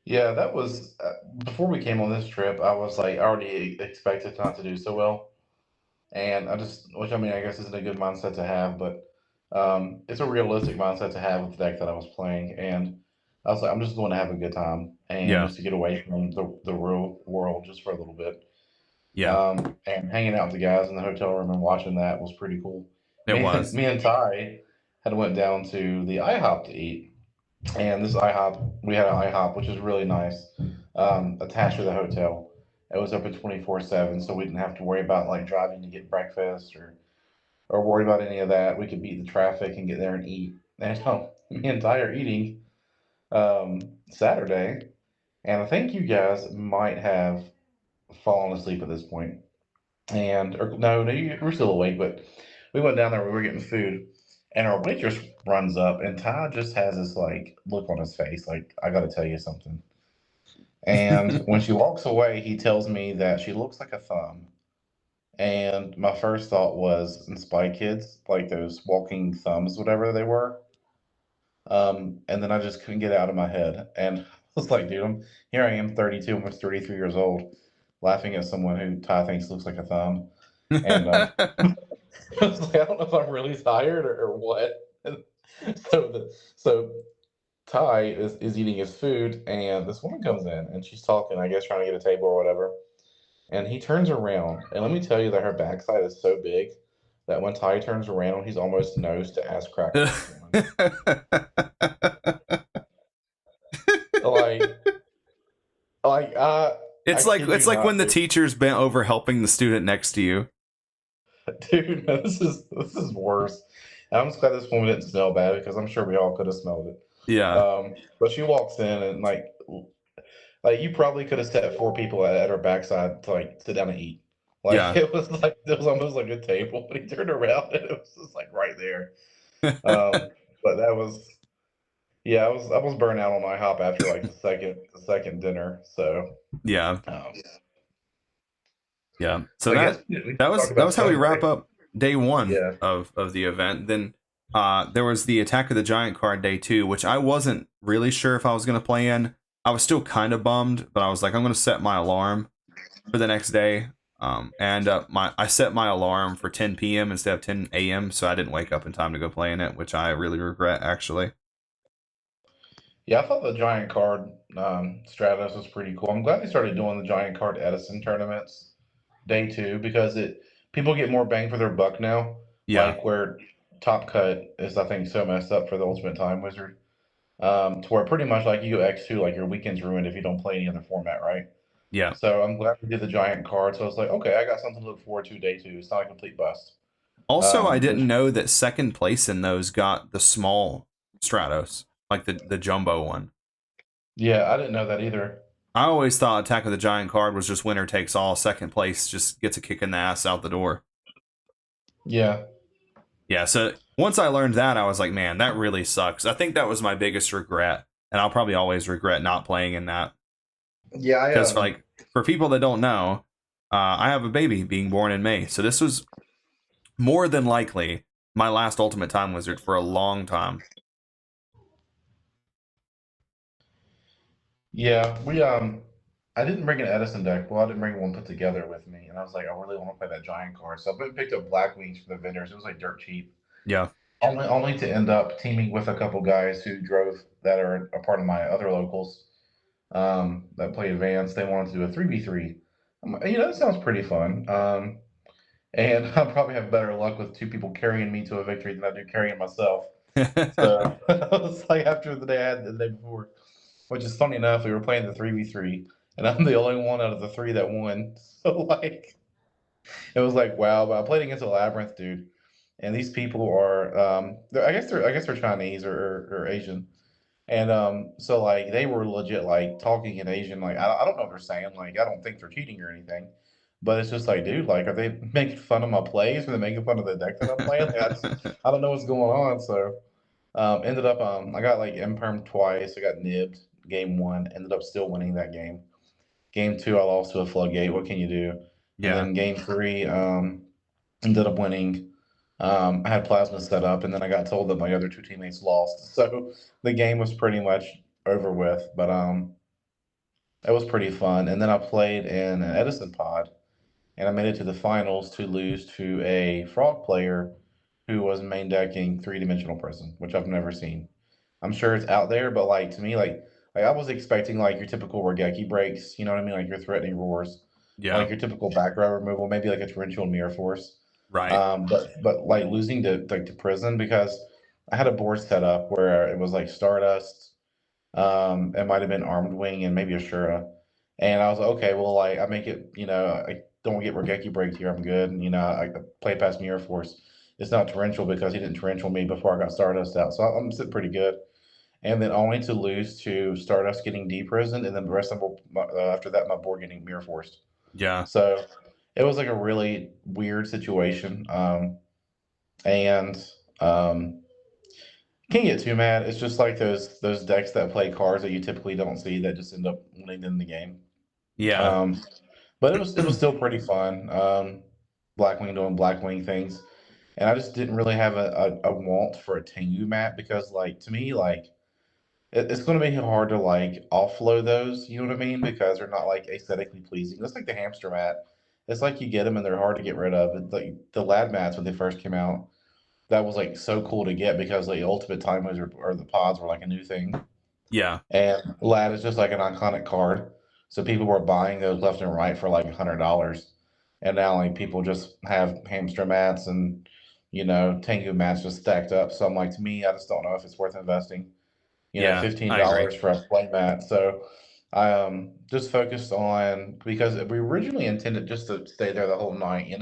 Yeah, that was before we came on this trip. I was like already expected not to do so well, and which I mean, I guess isn't a good mindset to have, but it's a realistic mindset to have with the deck that I was playing, and I was like, I'm just going to have a good time and Yeah, just to get away from the real world just for a little bit. yeah, And hanging out with the guys in the hotel room and watching that was pretty cool. it was. Me and Ty had went down to the IHOP to eat, and this IHOP, we had an IHOP, which is really nice, attached to the hotel. It was open 24/7, so we didn't have to worry about like driving to get breakfast or worry about any of that. We could beat the traffic and get there and eat. And so me and Ty are eating Saturday, and I think you guys might have fallen asleep at this point. and or, no, we're still awake, but we went down there. We were getting food, and our waitress runs up, and Ty just has this like look on his face, like I got to tell you something. And when she walks away, he tells me that she looks like a thumb. And my first thought was in Spy Kids, like those walking thumbs, whatever they were. And then I just couldn't get it out of my head. And I was like, dude, here I am, 32, almost 33 years old, laughing at someone who Ty thinks looks like a thumb. And I was like, I don't know if I'm really tired or what. And so Ty is eating his food, and this woman comes in, and she's talking, I guess, trying to get a table or whatever. And he turns around, and let me tell you that her backside is so big that when Ty turns around, he's almost nose to ass crack with this woman. Like, I kid It's you like when not, the dude. teacher's bent over helping the student next to you. Dude, no, this is worse. And I'm just glad this woman didn't smell bad because I'm sure we all could have smelled it. Yeah, But she walks in and like you probably could have set four people at her backside to like sit down and eat. Like yeah. it was almost like a table, but he turned around and it was just like right there. But that was yeah, I was burnt out on IHOP after like the second dinner. So Yeah, um, yeah. So I guess we talk that about was how we wrap Sunday. up day one Yeah. of the event. Then there was the Attack of the Giant card day two, which I wasn't really sure if I was gonna play in. I was still kind of bummed, but I was like, I'm gonna set my alarm for the next day. And I set my alarm for 10 p.m. instead of 10 a.m. so I didn't wake up in time to go play in it, which I really regret actually. Yeah, I thought the giant card Stratos was pretty cool. I'm glad they started doing the giant card Edison tournaments day two because it people get more bang for their buck now. Yeah, Like where Top Cut is, I think, so messed up for the Ultimate Time Wizard. To where pretty much like you go X2, like your weekend's ruined if you don't play any other format, right? yeah. So I'm glad we did the giant card. So I was like, okay, I got something to look forward to day two. It's not a complete bust. Also, I Which didn't know that second place in those got the small Stratos, like the jumbo one. yeah, I didn't know that either. I always thought Attack of the Giant card was just winner takes all. Second place just gets a kick in the ass out the door. Yeah. Yeah, so once I learned that, I was like, man, that really sucks. I think that was my biggest regret, and I'll probably always regret not playing in that. Yeah, I Because for people that don't know, I have a baby being born in May, so this was more than likely my last Ultimate Time Wizard for a long time. Yeah, we I didn't bring an Edison deck. Well, I didn't bring one put together with me, and I was like, I really want to play that giant card. So I went and picked up Black Wings from the vendors. It was like dirt cheap. Yeah, Only to end up teaming with a couple guys who drove that are a part of my other locals that play advanced. They wanted to do a 3v3. That sounds pretty fun. And I probably have better luck with two people carrying me to a victory than I do carrying myself. So I was like after the day I had the day before, which is funny enough, we were playing the 3v3, and I'm the only one out of the three that won. So like it was like wow, but I played against a labyrinth dude, and these people are I guess they're Chinese or Asian, and so like they were legit like talking in Asian, like I don't know what they're saying, like I don't think they're cheating or anything, but it's just like dude, like are they making fun of my plays? Are they making fun of the deck that I'm playing? Like, I don't know what's going on. So ended up I got like imperm twice. I got nibbed game one. Ended up still winning that game. Game two, I lost to a floodgate. What can you do? And yeah, then game three, ended up winning. I had plasma set up, and then I got told that my other two teammates lost. So the game was pretty much over with. But it was pretty fun. And then I played in an Edison pod, and I made it to the finals to lose to a frog player who was main decking three dimensional prison, which I've never seen. I'm sure it's out there, but like to me, like I was expecting like your typical Regeki breaks, you know what I mean? Like your threatening roars, yeah. like your typical back row removal, maybe like a torrential mirror force. Right. But like losing to prison because I had a board set up where it was like Stardust, it might have been Armed Wing and maybe Ashura. And I was like, okay, well, like I make it, I don't get Regeki break here. I'm good. And, I play past Mirror Force. It's not torrential because he didn't torrential me before I got Stardust out. So I'm sitting pretty good. And then only to lose to Stardust getting deprisoned, and then the rest of after that, my board getting Mirror Forced. Yeah. So it was like a really weird situation. And um, can't get too mad. It's just like those decks that play cards that you typically don't see that just end up winning in the game. Yeah. Um, but it was still pretty fun. Blackwing doing Blackwing things, and I just didn't really have a want for a Tengu mat because like to me like it's going to be hard to like offload those. You know what I mean? Because they're not like aesthetically pleasing. It's like the hamster mat. It's like you get them and they're hard to get rid of. It's like the lad mats when they first came out, that was like so cool to get because the ultimate timers or the pods were like a new thing. Yeah. And lad is just like an iconic card. So people were buying those left and right for like $100. And now like people just have hamster mats and Tengu mats just stacked up. So I'm like, to me, I just don't know if it's worth investing. Yeah. I agree. $15 for a play mat. So I just focused on because we originally intended just to stay there the whole night.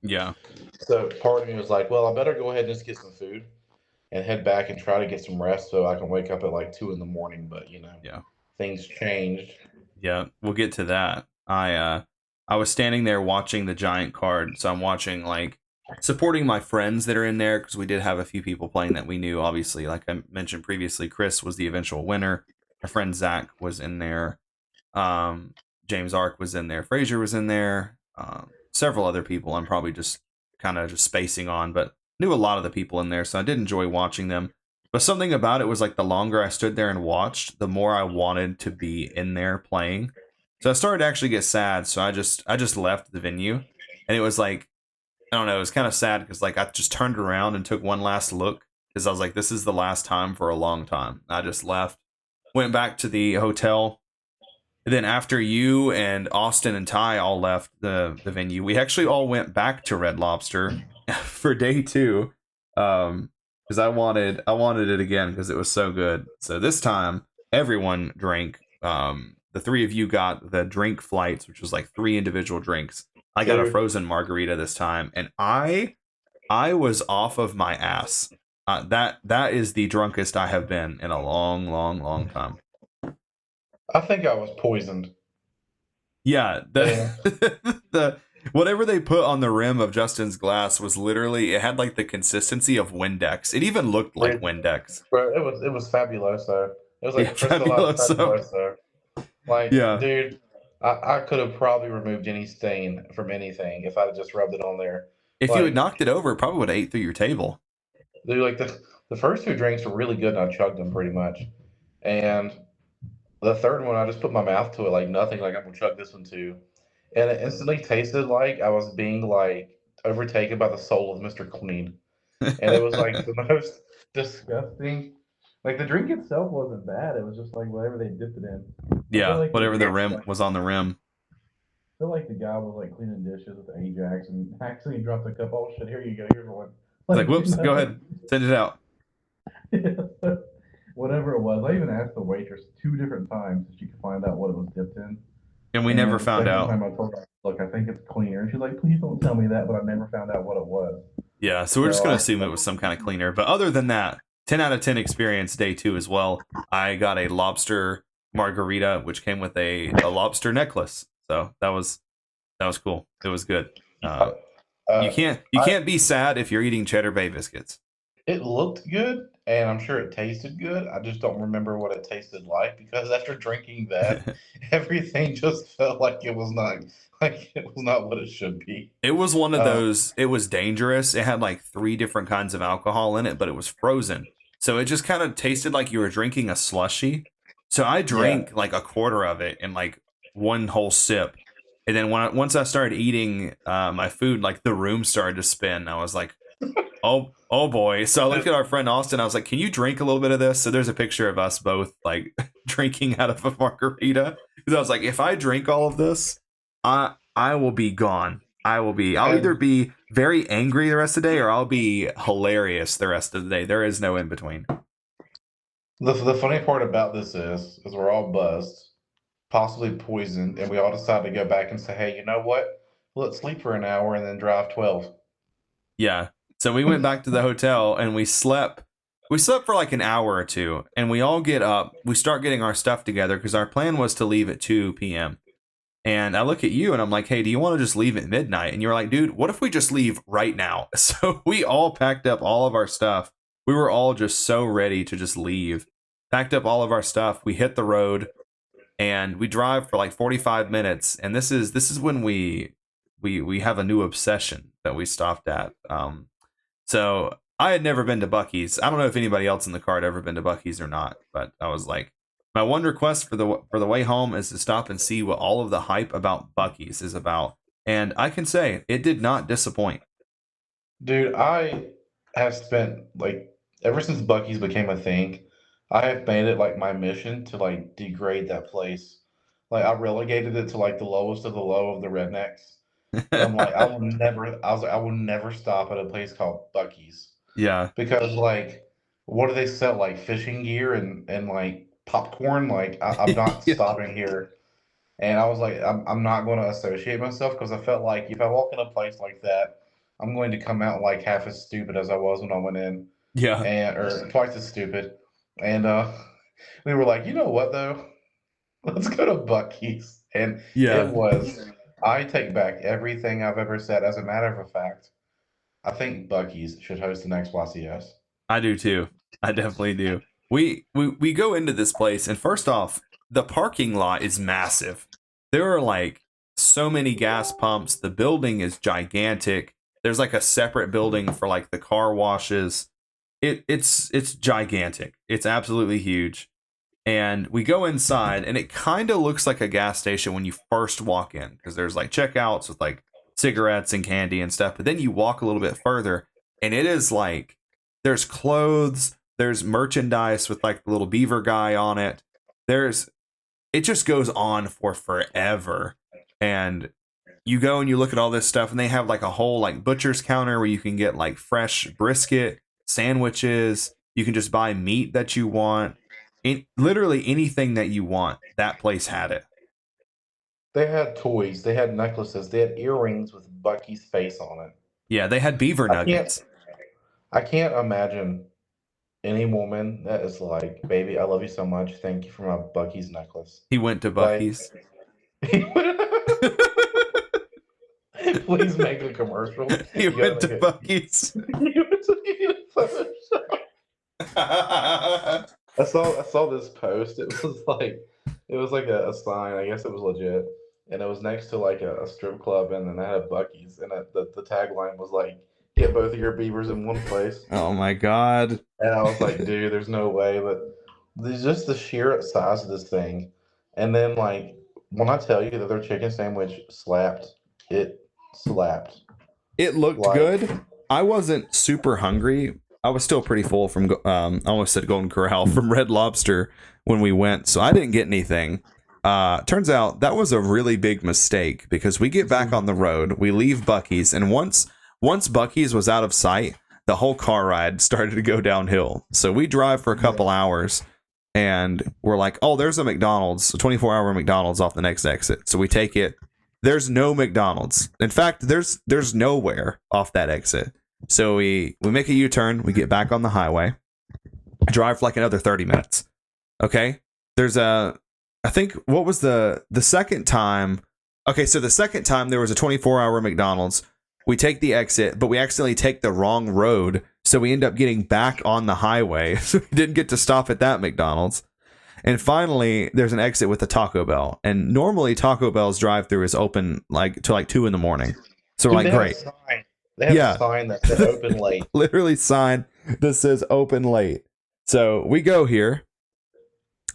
Yeah. So part of me was like, well, I better go ahead and just get some food and head back and try to get some rest so I can wake up at like 2 in the morning. But Yeah. things changed. Yeah. We'll get to that. I was standing there watching the giant card, so I'm watching like supporting my friends that are in there because we did have a few people playing that we knew. Obviously, like I mentioned previously, Chris was the eventual winner. Our friend Zach was in there. Um, James Ark was in there. Frazier was in there. Several other people. I'm probably just kind of just spacing on, but knew a lot of the people in there, so I did enjoy watching them. But something about it was like the longer I stood there and watched, the more I wanted to be in there playing. So I started to actually get sad. So I just left the venue, and it was like I don't know. It was kind of sad because like I just turned around and took one last look because I was like, this is the last time for a long time. I just left, went back to the hotel. And then after you and Austin and Ty all left the venue, we actually all went back to Red Lobster for day two. Because I wanted it again because it was so good. So this time everyone drank. The three of you got the drink flights, which was like 3 individual drinks. I got a Dude, frozen margarita this time, and I was off of my ass. That is the drunkest I have been in a long, long, long time. I think I was poisoned. Yeah, Yeah. the whatever they put on the rim of Justin's glass was literally it had like the consistency of Windex. It even looked like Dude, Windex. bro, it was fabuloso. It was Yeah, like crystallized fabuloso. fabuloso. Like, Yeah, dude, I could have probably removed any stain from anything if I'd just rubbed it on there. if you had Like, knocked it over, it probably would have ate through your table. dude, like the first two drinks were really good and I chugged them pretty much. And the third one, I just put my mouth to it like nothing, like I'm gonna chug this one too. And it instantly tasted like I was being like overtaken by the soul of Mr. Clean. And it was like the most disgusting. Like the drink itself wasn't bad. It was just like whatever they dipped it in. I feel Yeah, like whatever the rim I was on the rim. feel like the guy was like cleaning dishes with Ajax and accidentally dropped a cup. Oh shit! Here you go. Here's one. It's like, Like whoops, go ahead, send it out. whatever it was. I even asked the waitress 2 different times if she could find out what it was dipped in. And we never And the found second out. time I told her, look, I think it's cleaner. And she's like, please don't tell me that, but I never found out what it was. Yeah, so we're just So gonna I, assume it was some kind of cleaner. But other than that, 10 out of 10 experience day two as well. I got a lobster margarita, which came with a lobster necklace. So that was cool. It was good. uh, You uh, I, can't be sad if you're eating Cheddar Bay biscuits. it looked good, and I'm sure it tasted good. I just don't remember what it tasted like because after drinking that, everything just felt like it was not what it should be. It was one of Um, those. It was dangerous. It had like 3 different kinds of alcohol in it, but it was frozen, so it just kind of tasted like you were drinking a slushy. So I yeah, drank like a quarter of it in like one whole sip, and then once I started eating my food, like the room started to spin. I was like, oh boy. So I looked at our friend Austin. I was like, can you drink a little bit of this? So there's a picture of us both like drinking out of a margarita. Because I was like, if I drink all of this, I will be gone. I'll either and be very angry the rest of the day or I'll be hilarious the rest of the day. There is no in between. the funny part about this is we're all buzzed, possibly poisoned, and we all decide to go back and say, hey, you know what? Let's sleep for an hour and then drive 12. Yeah. So we went back to the hotel and we slept. We slept for like an hour or two, and we all get up. We start getting our stuff together because our plan was to leave at 2 p.m. And I look at you and I'm like, hey, do you want to just leave at midnight? And you're like, dude, what if we just leave right now? So we all packed up all of our stuff. We were all just so ready to just leave. Packed up all of our stuff. We hit the road and we drive for like 45 minutes. And this is when we have a new obsession that we stopped at. So I had never been to Buc-ees. I don't know if anybody else in the car had ever been to Buc-ees or not, but I was like, my one request for the way home is to stop and see what all of the hype about Buc-ees is about. And I can say it did not disappoint. Dude, I have spent like ever since Buc-ee's became a thing, I have made it like my mission to like degrade that place. Like I relegated it to like the lowest of the low of the rednecks. And I'm like, I will never stop at a place called Buc-ee's. Yeah. Because like what do they sell? Like fishing gear and like popcorn? Like I'm not Yeah. stopping here. And I was like, I'm not going to associate myself because I felt like if I walk in a place like that, I'm going to come out like half as stupid as I was when I went in, Yeah. and or twice as stupid. And we were like, you know what though? Let's go to Buc-ee's. And it Yeah. was, I take back everything I've ever said. As a matter of fact, I think Buc-ee's should host the next YCS. I do too. I definitely do. We go into this place, and first off, the parking lot is massive. There are like so many gas pumps. The building is gigantic. There's like a separate building for like the car washes. It's gigantic. It's absolutely huge. And we go inside, and it kind of looks like a gas station when you first walk in, because there's like checkouts with like cigarettes and candy and stuff. But then you walk a little bit further, and it is like there's clothes, there's merchandise with like the little beaver guy on it. It just goes on for forever. And you go and you look at all this stuff, and they have like a whole like butcher's counter where you can get like fresh brisket, sandwiches. You can just buy meat that you want. Literally anything that you want, that place had it. They had toys, they had necklaces, they had earrings with Buc-ee's face on it. Yeah, they had beaver I can't, nuggets. I can't imagine any woman that is like, baby, I love you so much. Thank you for my Buc-ee's necklace. He went to Like, Buc-ee's. please make a commercial. He You went to gotta make Buc-ee's. I saw this post. It was like a sign. I guess it was legit, and it was next to like a strip club, and then they had Buc-ee's, and the tagline was like, "Get both of your beavers in one place." Oh my god. And I was like, dude, there's no way. But there's just the sheer size of this thing. And then, like, when I tell you that their chicken sandwich slapped, it slapped. It looked Like, good. I wasn't super hungry. I was still pretty full from I almost said Golden Corral, from Red Lobster when we went, so I didn't get anything. Turns out that was a really big mistake, because we get back on the road, we leave Buc-ee's, and once Buc-ee's was out of sight, the whole car ride started to go downhill. So we drive for a couple hours, and we're like, oh, there's a McDonald's, a 24-hour McDonald's off the next exit. So we take it. There's no McDonald's. In fact, there's nowhere off that exit. So we make a U-turn, we get back on the highway, drive for like another 30 minutes. Okay? I think, what was the second time? Okay, so the second time there was a 24-hour McDonald's. We take the exit, but we accidentally take the wrong road, so we end up getting back on the highway. So we didn't get to stop at that McDonald's. And finally, there's an exit with a Taco Bell. And normally Taco Bell's drive-thru is open like till like 2 a.m. So we're like, great. They have a sign that said open late. Literally sign that says open late. So we go here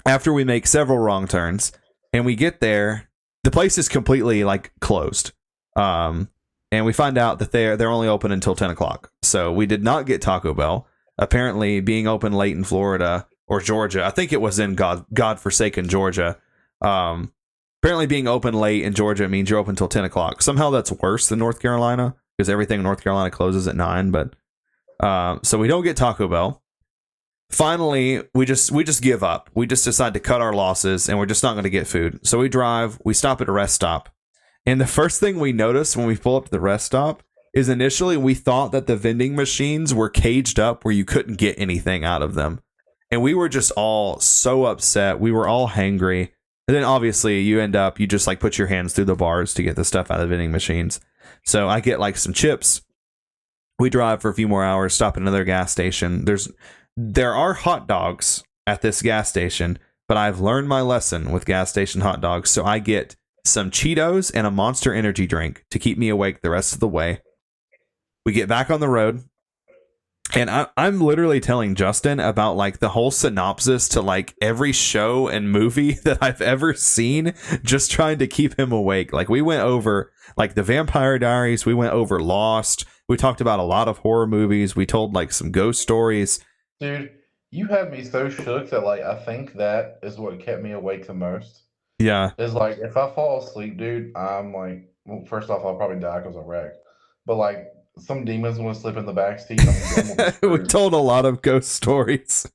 after we make several wrong turns, and we get there. The place is completely like closed. And we find out that they're only open until 10 o'clock. So we did not get Taco Bell. Apparently, being open late in Florida or Georgia, I think it was in godforsaken Georgia. Apparently, being open late in Georgia means you're open until 10 o'clock. Somehow that's worse than North Carolina, because everything in North Carolina closes at 9. But so we don't get Taco Bell. Finally, we just give up. We just decide to cut our losses, and we're just not going to get food. So we drive. We stop at a rest stop. And the first thing we notice when we pull up to the rest stop is initially we thought that the vending machines were caged up where you couldn't get anything out of them. And we were just all so upset. We were all hangry. And then obviously you just like put your hands through the bars to get the stuff out of the vending machines. So I get like some chips. We drive for a few more hours, stop at another gas station. There are hot dogs at this gas station, but I've learned my lesson with gas station hot dogs. So I get some Cheetos and a Monster energy drink to keep me awake the rest of the way. We get back on the road. And I'm literally telling Justin about like the whole synopsis to like every show and movie that I've ever seen, just trying to keep him awake. Like we went over like the Vampire Diaries, we went over Lost, we talked about a lot of horror movies, we told like some ghost stories. Dude, you had me so shook that like I think that is what kept me awake the most. Yeah. Is like if I fall asleep, dude, I'm like, well, first off, I'll probably die because I'm wrecked. But like some demons want to slip in the backseat. We told a lot of ghost stories.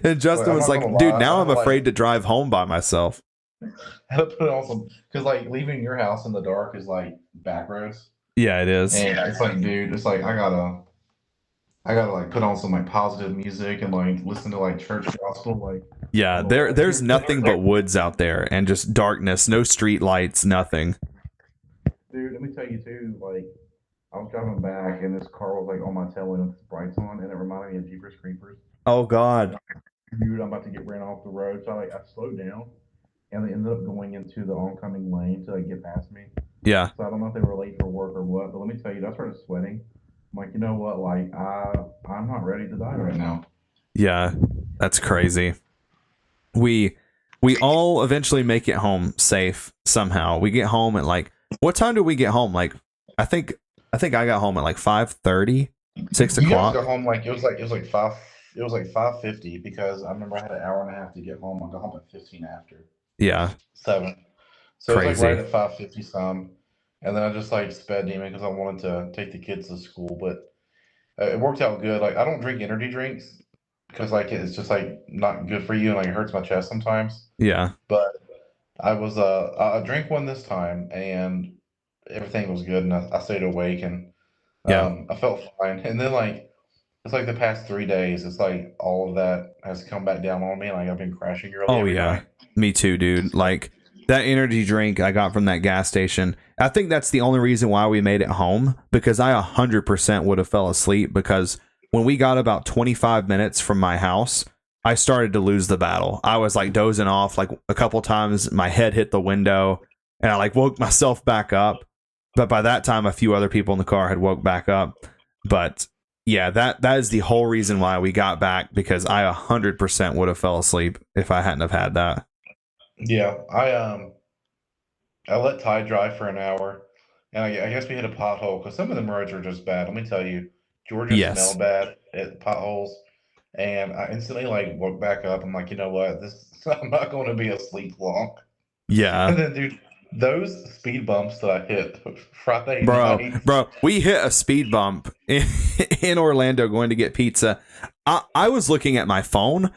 And Justin was like, dude, now I'm afraid to drive home by myself. I had to put on some, because like leaving your house in the dark is like back roads. Yeah, it is. And it's like, dude, it's like I gotta like put on some like positive music and like listen to like church gospel. Like, yeah, there's nothing but woods out there and just darkness, no street lights, nothing. Dude, let me tell you too, like I was driving back and this car was like on my tail end with its brights on and it reminded me of Jeepers Creepers. Oh God. Dude, I'm about to get ran off the road. So I slowed down and they ended up going into the oncoming lane to like get past me. Yeah. So I don't know if they were late for work or what, but let me tell you, I started sweating. I'm like, you know what? Like I'm not ready to die right now. Yeah, that's crazy. We all eventually make it home safe somehow. We get home at like, what time did we get home? Like I think I got home at like 5:30, 6 o'clock. You guys got home like it was like 5:50 because I remember I had an hour and a half to get home. I got home at 15 after. Yeah. 7. So crazy. It was like right at 5:50 some. And then I just like sped demon because I wanted to take the kids to school, but it worked out good. Like I don't drink energy drinks because like it's just like not good for you and like it hurts my chest sometimes. Yeah. But I drank one this time and everything was good and I stayed awake and I felt fine. And then like it's like the past 3 days, it's like all of that has come back down on me. Like I've been crashing early. Oh yeah, night. Me too, dude. Like that energy drink I got from that gas station. I think that's the only reason why we made it home, because I 100% would have fell asleep, because when we got about 25 minutes from my house, I started to lose the battle. I was like dozing off like a couple times. My head hit the window and I like woke myself back up. But by that time, a few other people in the car had woke back up. But yeah, that is the whole reason why we got back, because I 100% would have fell asleep if I hadn't have had that. Yeah, I let Ty drive for an hour, and I guess we hit a pothole because some of the roads are just bad. Let me tell you, Georgia smelled bad at potholes, and I instantly like woke back up. I'm like, you know what? I'm not going to be asleep long. Yeah. And then, dude, those speed bumps that I hit Friday night. Bro, we hit a speed bump in Orlando going to get pizza. I was looking at my phone.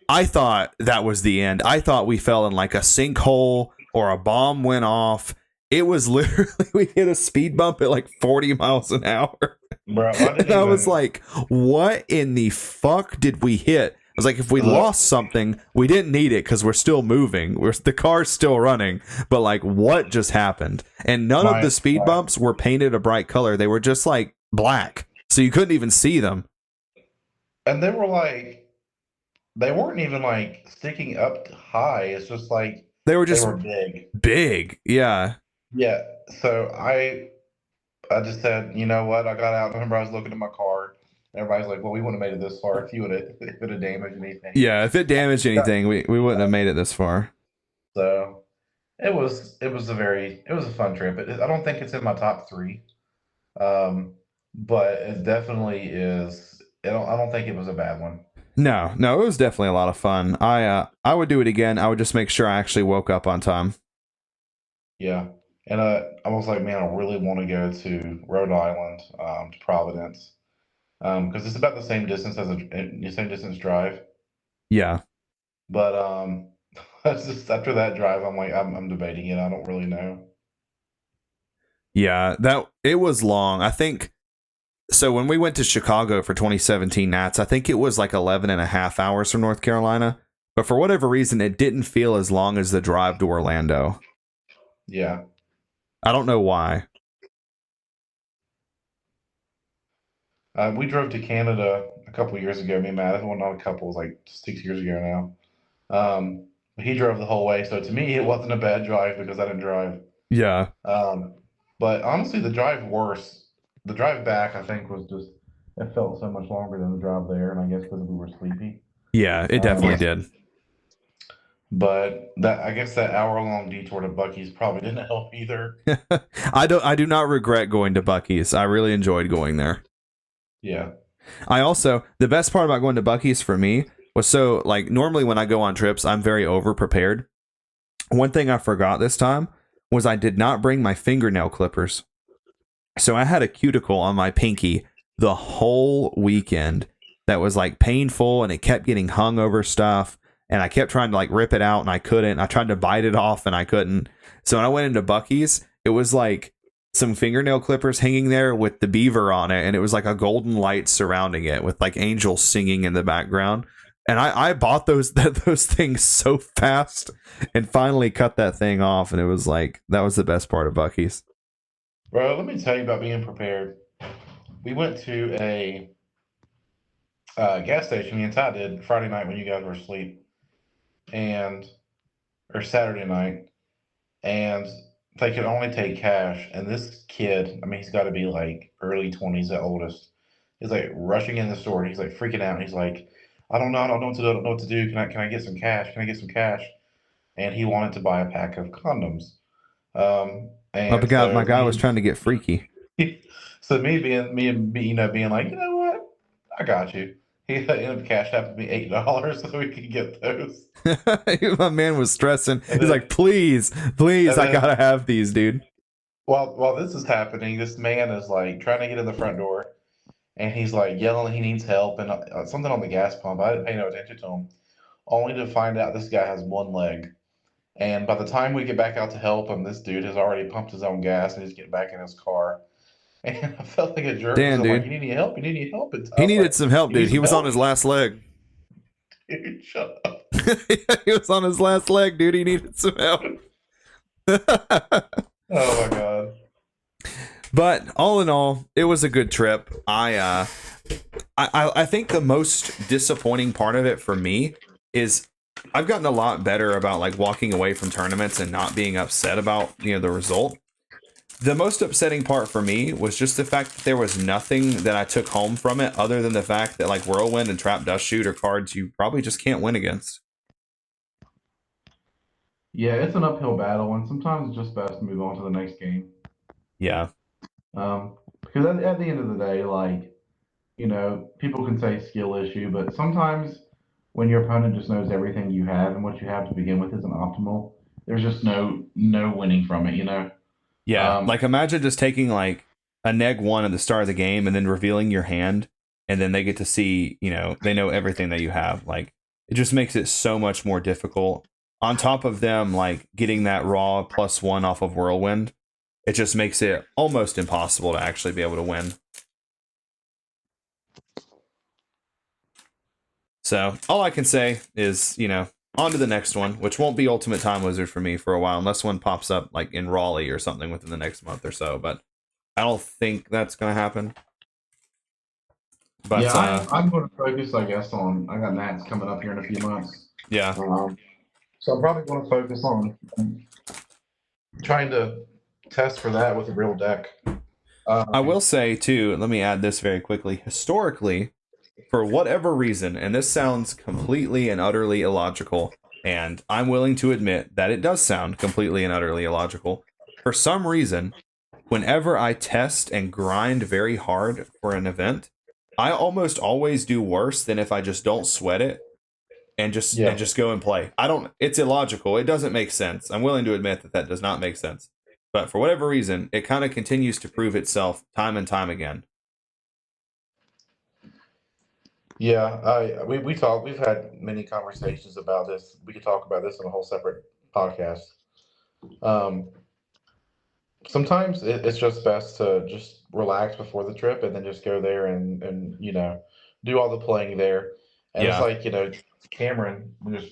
I thought that was the end. I thought we fell in like a sinkhole or a bomb went off. It was literally, we hit a speed bump at like 40 miles an hour. Bro, I was like, what in the fuck did we hit? I was like, if we lost something, we didn't need it because we're still moving. The car's still running. But like, what just happened? And none of the speed bumps were painted a bright color. They were just like black. So you couldn't even see them. And they weren't even like sticking up high. It's just like they were big. Big, yeah. Yeah. So I just said, you know what? I got out. I remember I was looking at my car. Everybody's like, "Well, we wouldn't have made it this far if it had damaged anything." Yeah, if it damaged anything, we wouldn't have made it this far. So it was a fun trip. I don't think it's in my top 3, but it definitely is. I don't think it was a bad one. No, it was definitely a lot of fun. I would do it again. I would just make sure I actually woke up on time. Yeah, and I was like, man, I really want to go to Rhode Island, to Providence, because it's about the same distance drive. Yeah, but just after that drive, I'm like, I'm debating it. I don't really know. Yeah, it was long. I think. So when we went to Chicago for 2017 Nats, I think it was like 11 and a half hours from North Carolina. But for whatever reason, it didn't feel as long as the drive to Orlando. Yeah. I don't know why. We drove to Canada a couple years ago. Me and Matt, well, not a couple, it was like 6 years ago now. He drove the whole way, so to me, it wasn't a bad drive because I didn't drive. Yeah. But honestly, the drive back, I think, was just, it felt so much longer than the drive there, and I guess because we were sleepy. Yeah, it definitely did. But I guess that hour-long detour to Buc-ees probably didn't help either. I do not regret going to Buc-ees. I really enjoyed going there. Yeah. The best part about going to Buc-ees for me was, so like normally when I go on trips, I'm very over prepared. One thing I forgot this time was I did not bring my fingernail clippers. So I had a cuticle on my pinky the whole weekend that was like painful, and it kept getting hung over stuff, and I kept trying to like rip it out and I couldn't. I tried to bite it off and I couldn't. So when I went into Buc-ees, it was like some fingernail clippers hanging there with the beaver on it, and it was like a golden light surrounding it with like angels singing in the background. And I bought those things so fast and finally cut that thing off, and it was like, that was the best part of Buc-ees. Bro, let me tell you about being prepared. We went to a gas station, me and Ty did, Friday night when you guys were asleep, or Saturday night, and they could only take cash. And this kid, I mean, he's got to be like early 20s at oldest. He's like rushing in the store. He's like freaking out. He's like, I don't know. I don't know what to do. I don't know what to do. Can I get some cash? Can I get some cash? And he wanted to buy a pack of condoms. And My so guy was trying to get freaky. so being like, you know what? I got you. He ended up cash apping me $8 so we could get those. My man was stressing. He's like, please, I gotta have these, dude. While this is happening, this man is like trying to get in the front door, and he's like yelling he needs help and something on the gas pump. I didn't pay no attention to him, only to find out this guy has one leg. And by the time we get back out to help him, this dude has already pumped his own gas and he's getting back in his car. And I felt like a jerk. Damn, I'm dude. like, you need any help? You need any help? He needed some help, dude. He was on his last leg. Dude, shut up. He was on his last leg, dude. He needed some help. Oh my god. But all in all, it was a good trip. I think the most disappointing part of it for me is I've gotten a lot better about like walking away from tournaments and not being upset about, the result. The most upsetting part for me was just the fact that there was nothing that I took home from it other than the fact that like Whirlwind and Trap Dust Shoot are cards you probably just can't win against. Yeah, it's an uphill battle, and sometimes it's just best to move on to the next game. Yeah. Because at the end of the day, like, people can say skill issue, but sometimes when your opponent just knows everything you have and what you have to begin with isn't optimal, there's just no winning from it. Yeah. Like imagine just taking like a neg 1 at the start of the game and then revealing your hand, and then they get to see, they know everything that you have. Like it just makes it so much more difficult. On top of them like getting that raw +1 off of Whirlwind, it just makes it almost impossible to actually be able to win. So all I can say is, on to the next one, which won't be Ultimate Time Wizard for me for a while, unless one pops up like in Raleigh or something within the next month or so. But I don't think that's going to happen. But yeah, I'm going to focus, I guess, I got Nats coming up here in a few months. Yeah. So I'm probably going to focus on trying to test for that with a real deck. I will say, too, let me add this very quickly. Historically, for whatever reason, and this sounds completely and utterly illogical, and I'm willing to admit that it does sound completely and utterly illogical. For some reason, whenever I test and grind very hard for an event, I almost always do worse than if I just don't sweat it and just go and play. It's illogical. It doesn't make sense. I'm willing to admit that does not make sense. But for whatever reason, it kind of continues to prove itself time and time again. Yeah, we've had many conversations about this. We could talk about this in a whole separate podcast. Sometimes it's just best to just relax before the trip and then just go there and do all the playing there. And it's Yeah. like, Cameron was,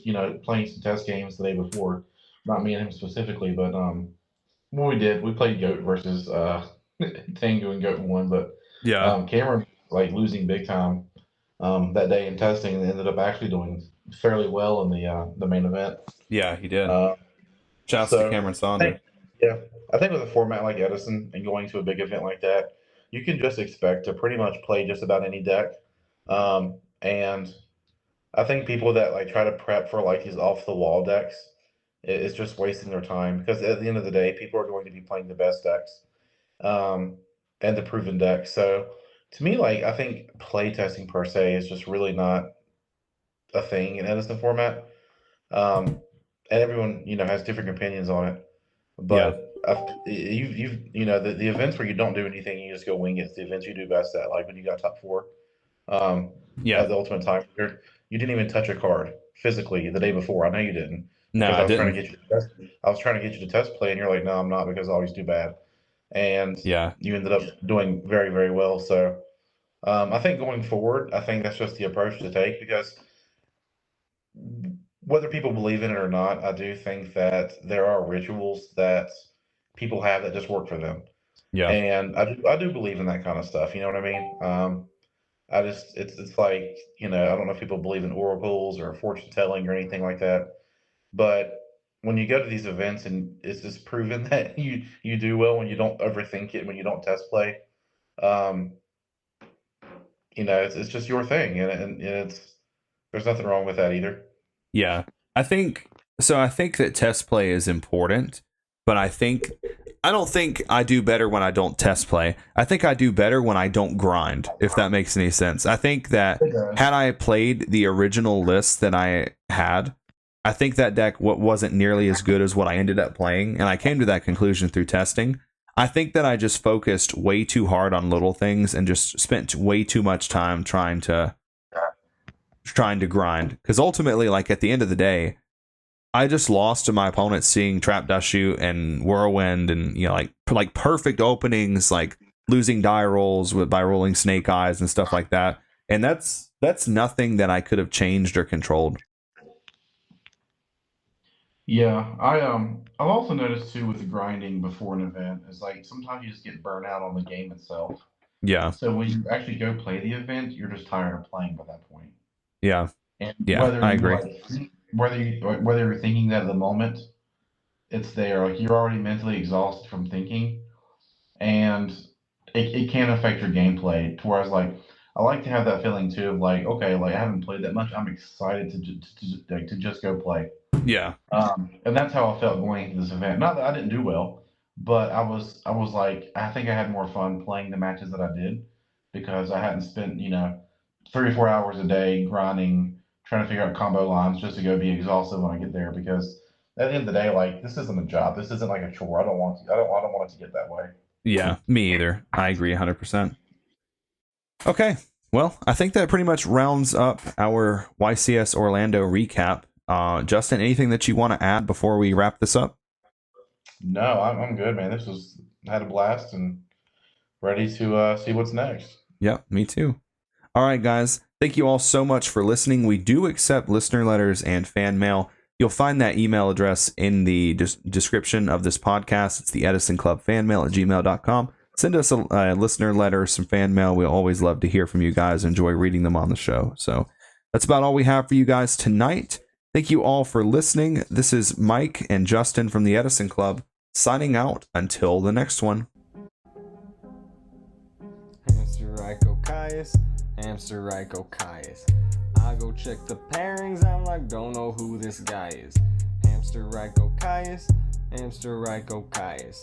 playing some test games the day before. Not me and him specifically, but when we did, we played Goat versus Tango, and Goat won, but Yeah. Cameron like losing big time that day in testing, and ended up actually doing fairly well in the main event. Yeah, he did. Uh, Shouts to so Cameron I think, Saunders. yeah, I think with a format like Edison and going to a big event like that, you can just expect to pretty much play just about any deck. And I think people that like try to prep for like these off the wall decks, it's just wasting their time, because at the end of the day, people are going to be playing the best decks, um, and the proven decks. So to me, like, I think play testing per se is just really not a thing in Edison format. And everyone, has different opinions on it. Yeah. But the events where you don't do anything, you just go wing it. It's the events you do best at, like when you got top four, um, Yeah. at the Ultimate Time. You didn't even touch a card physically the day before. I know you didn't, No, because I I was trying to didn't. get you to test. I was trying to get you to test play, and you're like, no, I'm not, because I always do bad. And Yeah. you ended up doing very, very well. So I think going forward, I think that's just the approach to take, because whether people believe in it or not, I do think that there are rituals that people have that just work for them. Yeah. And I do believe in that kind of stuff. You know what I mean? I just it's like, I don't know if people believe in oracles or fortune telling or anything like that, but when you go to these events and it's just proven that you do well when you don't overthink it, when you don't test play, um, it's just your thing, and it's there's nothing wrong with that either. Yeah. I think so. I think that test play is important, but I don't think I do better when I don't test play. I think I do better when I don't grind, if that makes any sense. I think that It does. had I played the original list that I had, I think that deck wasn't nearly as good as what I ended up playing, and I came to that conclusion through testing. I think that I just focused way too hard on little things and just spent way too much time trying to grind, because ultimately, like, at the end of the day, I just lost to my opponents seeing Trap Dust Shoot and Whirlwind, and like perfect openings, like losing die rolls by rolling Snake Eyes and stuff like that. And that's nothing that I could have changed or controlled. Yeah, I've also noticed too with the grinding before an event is like sometimes you just get burnt out on the game itself. Yeah, So when you actually go play the event, you're just tired of playing by that point. yeah, And yeah. whether I you agree. like whether you're thinking that at the moment, it's there. Like you're already mentally exhausted from thinking, and it can affect your gameplay. To whereas like I like to have that feeling too of like, okay, like I haven't played that much. I'm excited to just go play. Yeah, And that's how I felt going into this event. Not that I didn't do well, but I was like, I think I had more fun playing the matches that I did, because I hadn't spent 3 or 4 hours a day grinding, trying to figure out combo lines just to go be exhausted when I get there. Because at the end of the day, like, this isn't a job. This isn't like a chore. I don't want it to get that way. yeah. Me either. I agree 100%. Okay. Well, I think that pretty much rounds up our YCS Orlando recap. Justin, anything that you want to add before we wrap this up? No, I'm good, man. Had a blast, and ready to see what's next. Yeah, me too. All right, guys. Thank you all so much for listening. We do accept listener letters and fan mail. You'll find that email address in the description of this podcast. It's the EdisonClubFanmail at gmail.com. Send us a listener letter, some fan mail. We always love to hear from you guys. Enjoy reading them on the show. So that's about all we have for you guys tonight. Thank you all for listening. This is Mike and Justin from the Edison Club signing out until the next one. Hamster Ryko Caius, Hamster Ryko Caius. I go check the pairings, I'm like, don't know who this guy is. Hamster Ryko Caius, Hamster Ryko Caius.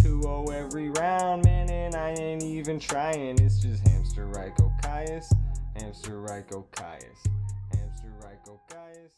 2-0 every round, man, and I ain't even trying. It's just Hamster Ryko Caius, Hamster Ryko Caius, Hamster Ryko Caius.